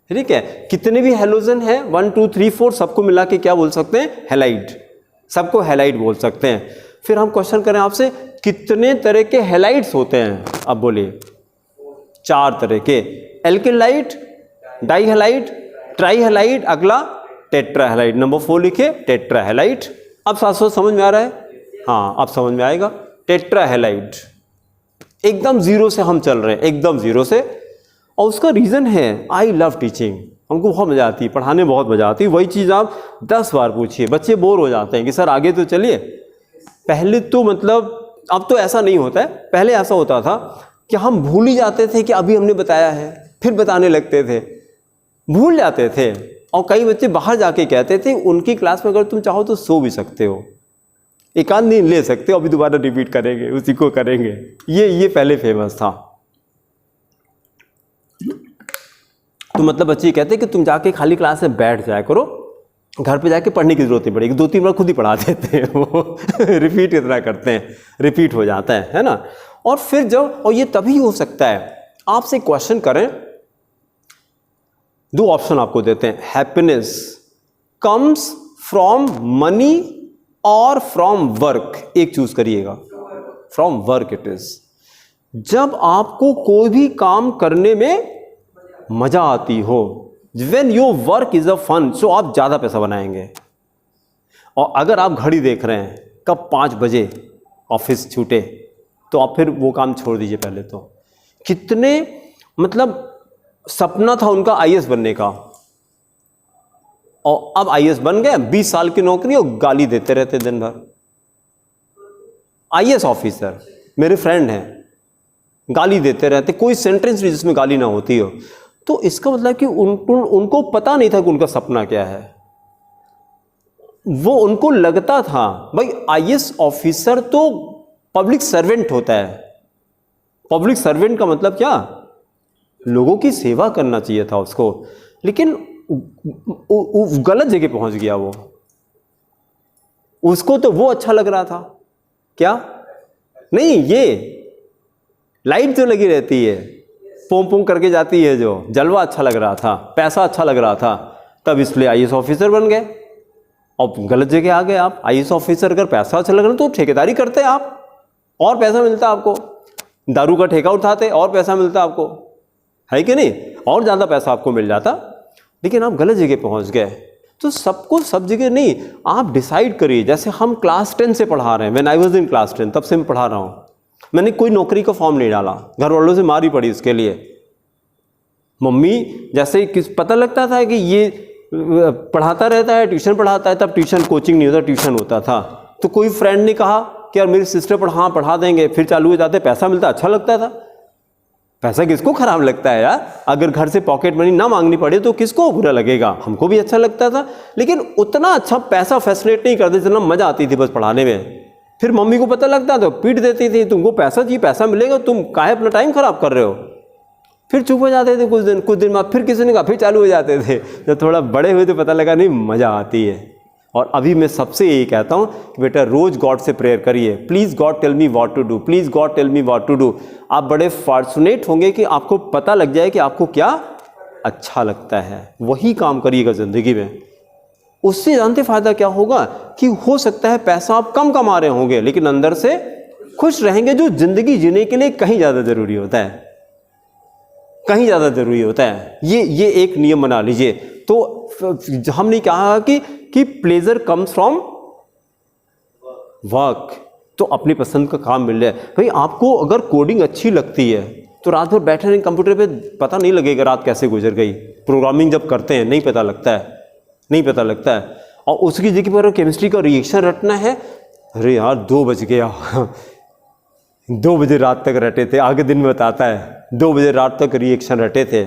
Speaker 1: ठीक है। कितने भी हैलोजन हैं 1 2 3 4 सबको मिला के क्या बोल सकते हैं, हैलाइड, सबको हैलाइड बोल सकते हैं। फिर हम क्वेश्चन करें आपसे, कितने तरह के हैलाइड्स होते हैं, अब बोलिए। 4 तरह के, एल्केलाइड, डाइहैलाइड, ट्राइहैलाइड, अगला टेट्राहैलाइड। नंबर 4 लिखे, टेट्राहैलाइड। अब साथ साथ समझ में आ रहा है, हाँ अब समझ में आएगा। टेट्राहैलाइड एकदम जीरो से हम चल रहे हैं, एकदम जीरो से, और उसका रीज़न है आई लव टीचिंग, हमको बहुत मज़ा आती है, पढ़ाने बहुत मज़ा आती है। वही चीज़ आप 10 बार पूछिए, बच्चे बोर हो जाते हैं कि सर आगे तो चलिए। पहले तो मतलब, अब तो ऐसा नहीं होता है, पहले ऐसा होता था कि हम भूल ही जाते थे कि अभी हमने बताया है, फिर बताने लगते थे, भूल जाते थे। और कई बच्चे बाहर जाके कहते थे उनकी क्लास में अगर तुम चाहो तो सो भी सकते हो, एक आध नींद ले सकते हो, अभी दोबारा रिपीट करेंगे, उसी को करेंगे। ये पहले फेमस था। तो मतलब बच्चे कहते कि तुम जाके खाली क्लास में बैठ जाया करो, घर पे जाके पढ़ने की जरूरत नहीं पड़ेगी, 2-3 बार खुद ही पढ़ा देते हैं वो रिपीट इतना करते हैं, रिपीट हो जाता है ना। और फिर जब, और ये तभी हो सकता है, आपसे क्वेश्चन करें, 2 ऑप्शन आपको देते हैं, हैप्पीनेस कम्स फ्रॉम मनी और फ्रॉम वर्क, एक चूज करिएगा, फ्रॉम वर्क इट इज। जब आपको कोई भी काम करने में मजा आती हो, when your work is a fun, so आप ज्यादा पैसा बनाएंगे। और अगर आप घड़ी देख रहे हैं कब 5 बजे ऑफिस छूटे, तो आप फिर वो काम छोड़ दीजिए। पहले तो कितने मतलब सपना था उनका आईएएस बनने का, और अब आईएएस बन गए, 20 साल की नौकरी और गाली देते रहते दिन भर। आईएएस ऑफिसर मेरे फ्रेंड हैं, गाली देते रहते, कोई सेंटेंस नहीं जिसमें गाली ना होती हो। तो इसका मतलब कि उनको पता नहीं था कि उनका सपना क्या है। वो उनको लगता था भाई आईएएस ऑफिसर तो पब्लिक सर्वेंट होता है। पब्लिक सर्वेंट का मतलब क्या, लोगों की सेवा करना चाहिए था उसको, लेकिन गलत जगह पहुंच गया वो। उसको तो वो अच्छा लग रहा था, क्या नहीं, ये लाइट जो लगी रहती है, पोम पोम करके जाती है, जो जलवा अच्छा लग रहा था, पैसा अच्छा लग रहा था, तब इसलिए आईएएस ऑफिसर बन गए। और गलत जगह आ गए आप। आईएएस ऑफिसर अगर पैसा अच्छा लग रहा तो ठेकेदारी करते आप, और पैसा मिलता आपको। दारू का ठेका उठाते और पैसा मिलता आपको, है कि नहीं, और ज़्यादा पैसा आपको मिल जाता। लेकिन आप गलत जगह पहुंच गए। तो सबको सब जगह नहीं, आप डिसाइड करिए। जैसे हम क्लास 10 से पढ़ा रहे हैं, when I was in class 10, तब से मैं पढ़ा रहा हूँ। मैंने कोई नौकरी का फॉर्म नहीं डाला, घर वालों से मारी पड़ी इसके लिए। मम्मी जैसे पता लगता था कि ये पढ़ाता रहता है, ट्यूशन पढ़ाता है, तब ट्यूशन कोचिंग नहीं होता, ट्यूशन होता था। तो कोई फ्रेंड ने कहा कि यार मेरी सिस्टर पढ़ा देंगे, फिर चालू हो जाते, पैसा मिलता, अच्छा लगता था। पैसा किसको खराब लगता है यार, अगर घर से पॉकेट मनी ना मांगनी पड़े तो किसको बुरा लगेगा, हमको भी अच्छा लगता था। लेकिन उतना अच्छा पैसा फैसिनेट नहीं करते जितना मजा आती थी बस पढ़ाने में। फिर मम्मी को पता लगता तो पीट देती थी, तुमको पैसा चाहिए, पैसा मिलेगा, तुम काहे अपना टाइम खराब कर रहे हो। फिर चुप हो जाते थे कुछ दिन बाद, फिर किसी ने कहा, फिर चालू हो जाते थे। जब थोड़ा बड़े हुए तो पता लगा नहीं मज़ा आती है। और अभी मैं सबसे यही कहता हूँ कि बेटा रोज़ गॉड से प्रेयर करिए, please God tell me what to do, please God tell me what to do. आप बड़े फॉर्चुनेट होंगे कि आपको पता लग जाए कि आपको क्या अच्छा लगता है, वही काम करिएगा ज़िंदगी में। उससे जानते फ़ायदा क्या होगा कि हो सकता है पैसा आप कम कमा रहे होंगे लेकिन अंदर से खुश रहेंगे, जो ज़िंदगी जीने के लिए कहीं ज़्यादा ज़रूरी होता है, कहीं ज़्यादा ज़रूरी होता है। ये एक नियम बना लीजिए। तो हमने कहा कि प्लेजर कम्स फ्रॉम वर्क, तो अपनी पसंद का काम मिल जाए। भाई आपको अगर कोडिंग अच्छी लगती है तो रात भर बैठे रहें कंप्यूटर पे, पता नहीं लगेगा रात कैसे गुजर गई। प्रोग्रामिंग जब करते हैं नहीं पता लगता है, नहीं पता लगता है। और उसकी जगह पर केमिस्ट्री का रिएक्शन रटना है, अरे यार 2 बज गया 2 बजे रात तक रटे थे, आगे दिन में बताता है 2 बजे रात तक रिएक्शन रटे थे।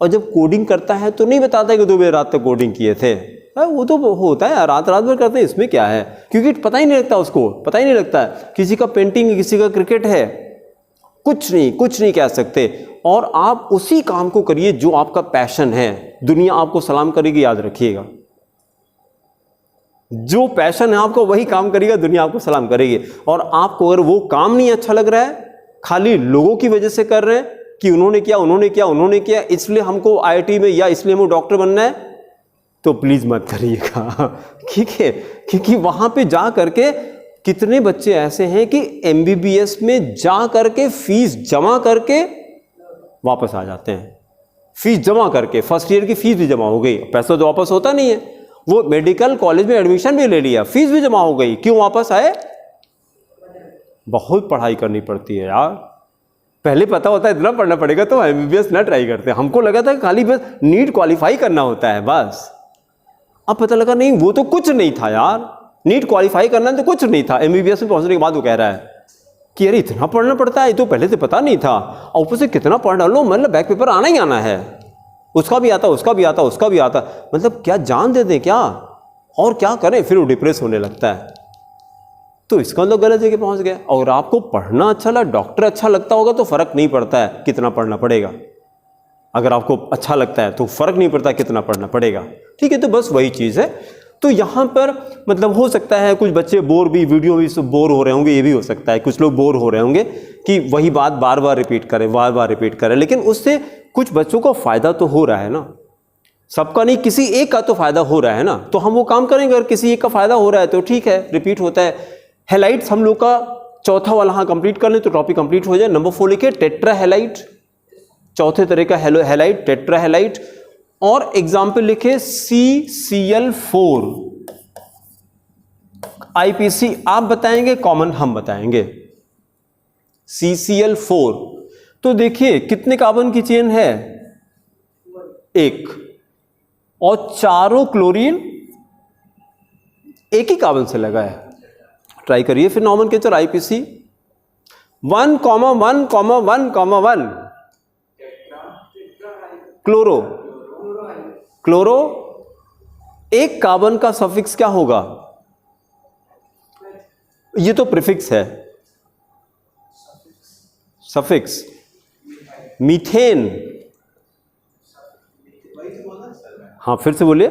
Speaker 1: और जब कोडिंग करता है तो नहीं बताता है कि 2 बजे रात तक कोडिंग किए थे। वो तो होता है, रात भर करते हैं, इसमें क्या है, क्योंकि पता ही नहीं लगता, उसको पता ही नहीं लगता। किसी का पेंटिंग, किसी का क्रिकेट है, कुछ नहीं कह सकते। और आप उसी काम को करिए जो आपका पैशन है, दुनिया आपको सलाम करेगी, याद रखिएगा। जो पैशन है आपको वही काम करेगा, दुनिया आपको सलाम करेगी। और आपको अगर वो काम नहीं अच्छा लग रहा है, खाली लोगों की वजह से कर रहे हैं कि उन्होंने किया उन्होंने किया उन्होंने किया, इसलिए हमको आईआईटी में या इसलिए हमको डॉक्टर बनना है, तो प्लीज मत करिएगा। ठीक है, क्योंकि वहां पे जा करके कितने बच्चे ऐसे हैं कि एमबीबीएस में जा करके फीस जमा करके वापस आ जाते हैं। फीस जमा करके फर्स्ट ईयर की फीस भी जमा हो गई, पैसा तो वापस होता नहीं है। वो मेडिकल कॉलेज में एडमिशन भी ले लिया, फीस भी जमा हो गई, क्यों वापस आए? बहुत पढ़ाई करनी पड़ती है यार। पहले पता होता है इतना पढ़ना पड़ेगा तो एमबीबीएस ना ट्राई करते। हमको लगा था खाली बस नीट क्वालिफाई करना होता है बस। अब पता लगा नहीं, वो तो कुछ नहीं था यार। नीट क्वालिफाई करना तो कुछ नहीं था। एमबीबीएस में पहुंचने के बाद वो कह रहा है कि यार इतना पढ़ना पड़ता है, ये तो पहले से पता नहीं था, और ऊपर से कितना पढ़ डालो, मतलब बैक पेपर आना ही आना है, उसका भी आता उसका भी आता उसका भी आता। मतलब क्या जान दे दें क्या, और क्या करें? फिर वो डिप्रेस होने लगता है। तो इसका मतलब गलत जगह पहुंच गया। और आपको पढ़ना अच्छा लगा, डॉक्टर अच्छा लगता होगा तो फर्क नहीं पड़ता है कितना पढ़ना पड़ेगा। अगर आपको अच्छा लगता है तो फर्क नहीं पड़ता कितना पढ़ना पड़ेगा। ठीक है, तो बस वही चीज़ है। तो यहाँ पर मतलब हो सकता है कुछ बच्चे बोर भी, वीडियो भी बोर हो रहे होंगे, ये भी हो सकता है कुछ लोग बोर हो रहे होंगे कि वही बात बार बार रिपीट करें, बार बार रिपीट करें, लेकिन उससे कुछ बच्चों को फ़ायदा तो हो रहा है ना। सबका नहीं, किसी एक का तो फ़ायदा हो रहा है ना, तो हम वो काम करेंगे। अगर किसी एक का फ़ायदा हो रहा है तो ठीक है, रिपीट होता है। हेलाइट्स हम लोग का चौथा वाला हाँ कंप्लीट कर लें तो टॉपिक कंप्लीट हो जाए। नंबर 4 लिखिए टेट्रा हेलाइट, चौथे तरह का हेलाइट टेट्रा हेलाइट। और एग्जाम्पल लिखे CCl4। IPC आप बताएंगे, कॉमन हम बताएंगे। CCl4 तो देखिए कितने कार्बन की चेन है, एक, और चारों क्लोरीन एक ही कार्बन से लगा है। ट्राई करिए फिर नॉमेनक्लेचर IPC 1,1,1,1 क्लोरो, क्लोरो एक कार्बन का सफिक्स क्या होगा? ये तो प्रीफिक्स है, सफिक्स मीथेन। हाँ फिर से बोलिए।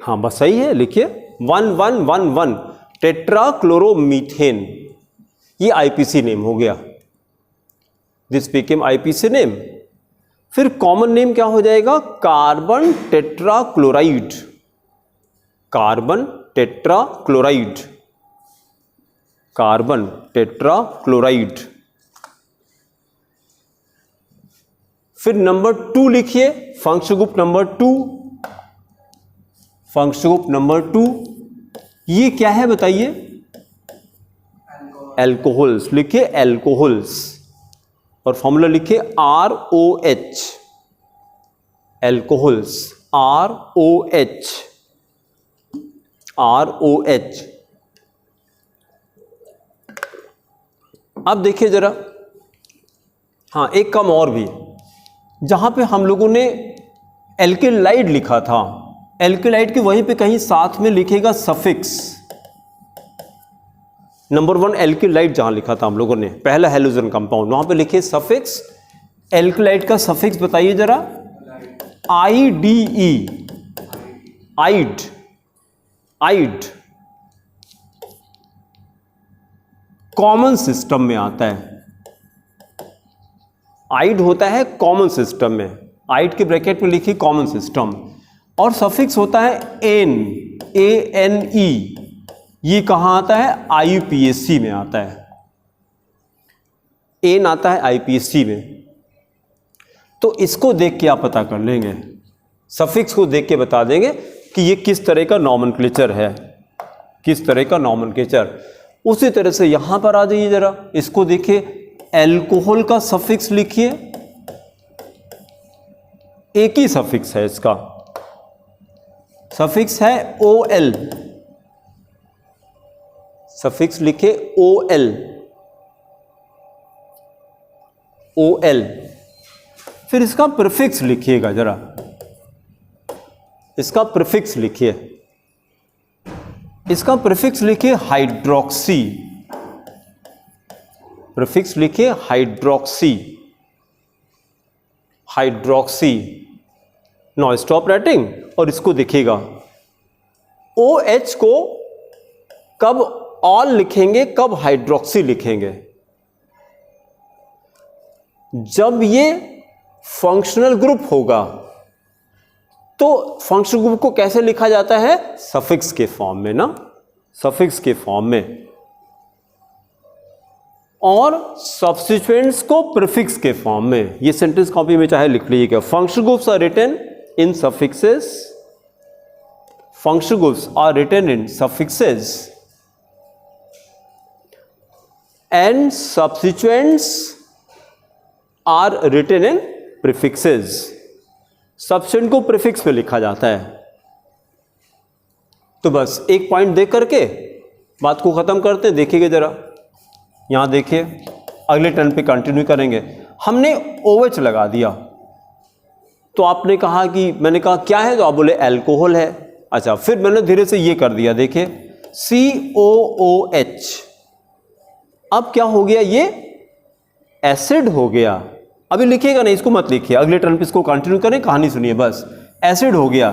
Speaker 1: हाँ बस सही है, लिखिए 1,1,1,1 टेट्रा क्लोरोमीथेन। ये IPC नेम हो गया, दिस बिकेम IPC नेम। फिर कॉमन नेम क्या हो जाएगा? Carbon tetra chloride, carbon tetra chloride, carbon tetra chloride. फिर नंबर 2 लिखिए, functional group number 2, functional group number 2 ये क्या है बताइए? एल्कोहल्स, लिखिए एल्कोहल्स, और फॉर्मूला लिखिए ROH, एल्कोहल्स ROH, ROH। अब देखिए जरा, हाँ एक कम और भी, जहां पे हम लोगों ने एल्किलाइड लिखा था, एल्किलाइड के वहीं पे कहीं साथ में लिखेगा सफिक्स। नंबर 1 एल्किलाइड जहां लिखा था हम लोगों ने, पहला हेलोजन कंपाउंड, वहां पे लिखे सफिक्स। एल्किलाइड का सफिक्स बताइए जरा। IDE, आइड, आइड कॉमन सिस्टम में आता है। आइड होता है कॉमन सिस्टम में, आइड के ब्रैकेट में लिखिए कॉमन सिस्टम। और सफिक्स होता है ANE, ये कहां आता है? IUPAC में आता है। एन आता है IPAC में। तो इसको देख के आप पता कर लेंगे, सफिक्स को देख के बता देंगे कि ये किस तरह का नॉमेनक्लेचर है, किस तरह का नॉमेनक्लेचर। उसी तरह से यहां पर आ जाइए जरा, इसको देखिए, एल्कोहल का सफिक्स लिखिए, एक ही सफिक्स है इसका, सफिक्स है OL, सफिक्स लिखे OL, OL। फिर इसका प्रीफिक्स लिखिएगा जरा, इसका प्रीफिक्स लिखिए, इसका प्रीफिक्स लिखिए हाइड्रोक्सी, प्रीफिक्स लिखिए hydroxy, hydroxy. No stop writing और इसको देखिएगा, OH को कब ऑल लिखेंगे, कब हाइड्रोक्सी लिखेंगे? जब ये फंक्शनल ग्रुप होगा। तो फंक्शनल ग्रुप को कैसे लिखा जाता है? सफिक्स के फॉर्म में ना, सफिक्स के फॉर्म में। और सब्स्टिट्यूएंट्स को प्रीफिक्स के फॉर्म में। ये सेंटेंस कॉपी में चाहे लिख लीजिएगा। Functional groups are written in suffixes, functional groups are written in suffixes and substituents are written in prefixes. Substituent को प्रीफिक्स में लिखा जाता है। तो बस एक पॉइंट देख करके बात को खत्म करते हैं। देखिएगा जरा, यहां देखिए, अगले टर्न पे कंटिन्यू करेंगे। हमने OH लगा दिया, तो आपने कहा कि, मैंने कहा क्या है, तो आप बोले अल्कोहल है। अच्छा, फिर मैंने धीरे से ये कर दिया, देखिए COOH। अब क्या हो गया? ये एसिड हो गया। अभी लिखिएगा नहीं, इसको मत लिखिए, अगले टर्न पे इसको कंटिन्यू करें, कहानी सुनिए बस। एसिड हो गया।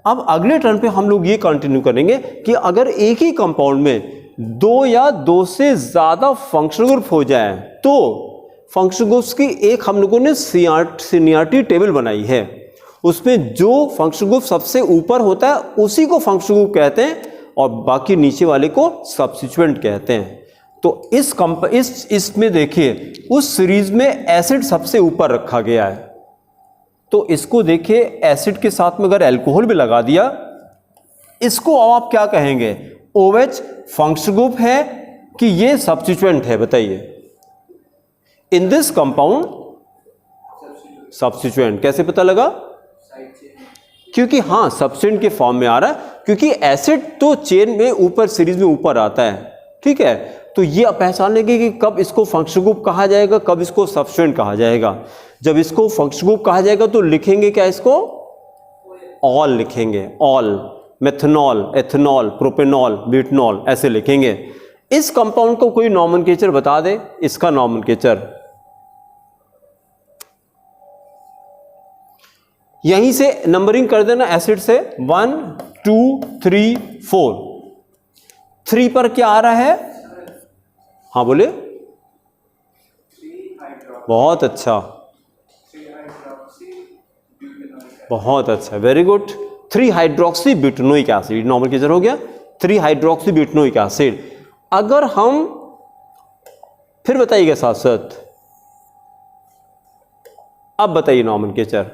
Speaker 1: अब अगले टर्न पे हम लोग ये कंटिन्यू करेंगे कि अगर एक ही कंपाउंड में 2 या 2 से ज्यादा फंक्शनल ग्रुप हो जाए, तो फंक्शनल ग्रुप्स की एक हम लोगों ने सीनियरिटी टेबल बनाई है। उसमें जो फंक्शनल ग्रुप सबसे ऊपर होता है उसी को फंक्शनल ग्रुप कहते हैं, और बाकी नीचे वाले को सब्स्टिट्यूएंट कहते हैं। तो इसमें देखिए, उस सीरीज में एसिड सबसे ऊपर रखा गया है। तो इसको देखिए, एसिड के साथ में अगर अल्कोहल भी लगा दिया, इसको अब आप क्या कहेंगे? OH फंक्शनल ग्रुप है कि ये सब्स्टिट्यूएंट है? बताइए। In this compound substituent. कैसे पता लगा? क्योंकि हाँ, सब्स्टिट्यूएंट के फॉर्म में आ रहा है, क्योंकि एसिड तो चेन में ऊपर, सीरीज में ऊपर आता है। ठीक है, तो ये आप पहचान लेंगे कि कब इसको फंक्शनल ग्रुप कहा जाएगा, कब इसको सब्स्टिट्यूएंट कहा जाएगा। जब इसको फंक्शनल ग्रुप कहा जाएगा तो लिखेंगे क्या? इसको ऑल लिखेंगे, all. Methanol, ethanol, propanol, butanol, ऐसे लिखेंगे। इस कंपाउंड को कोई नॉमेनक्लेचर बता दे, इसका नॉमेनक्लेचर। यहीं से नंबरिंग कर देना एसिड से, 1 2 3 4। 3 पर क्या आ रहा है? हाँ बोले, बहुत अच्छा, बहुत अच्छा, very good. 3 hydroxy butanoic acid, nomenclature हो गया 3 हाइड्रोक्सी ब्यूटेनोइक एसिड। अगर हम, फिर बताइएगा साथ साथ, अब बताइए नॉमेनक्लेचर।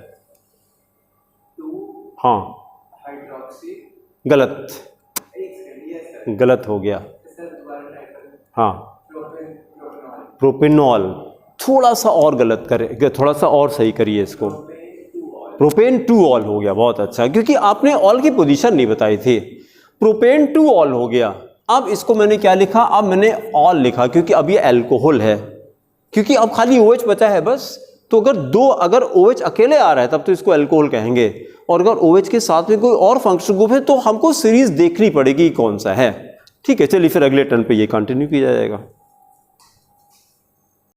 Speaker 1: हाँ, गलत, गलत हो गया। हाँ, प्रोपेनॉल। थोड़ा सा और गलत करे, थोड़ा सा और सही करिए इसको। प्रोपेन 2 ऑल हो गया, बहुत अच्छा, क्योंकि आपने ऑल की पोजीशन नहीं बताई थी। प्रोपेन 2 ऑल हो गया। अब इसको मैंने क्या लिखा? अब मैंने ऑल लिखा, क्योंकि अब ये अल्कोहल है, क्योंकि अब खाली OH बचा है बस। तो अगर OH अकेले आ रहा है तब तो इसको अल्कोहल कहेंगे, और अगर OH के साथ में कोई और फंक्शनल ग्रुप है तो हमको सीरीज देखनी पड़ेगी कौन सा है। ठीक है, चलिए फिर अगले टर्न पे ये कंटिन्यू किया जाएगा।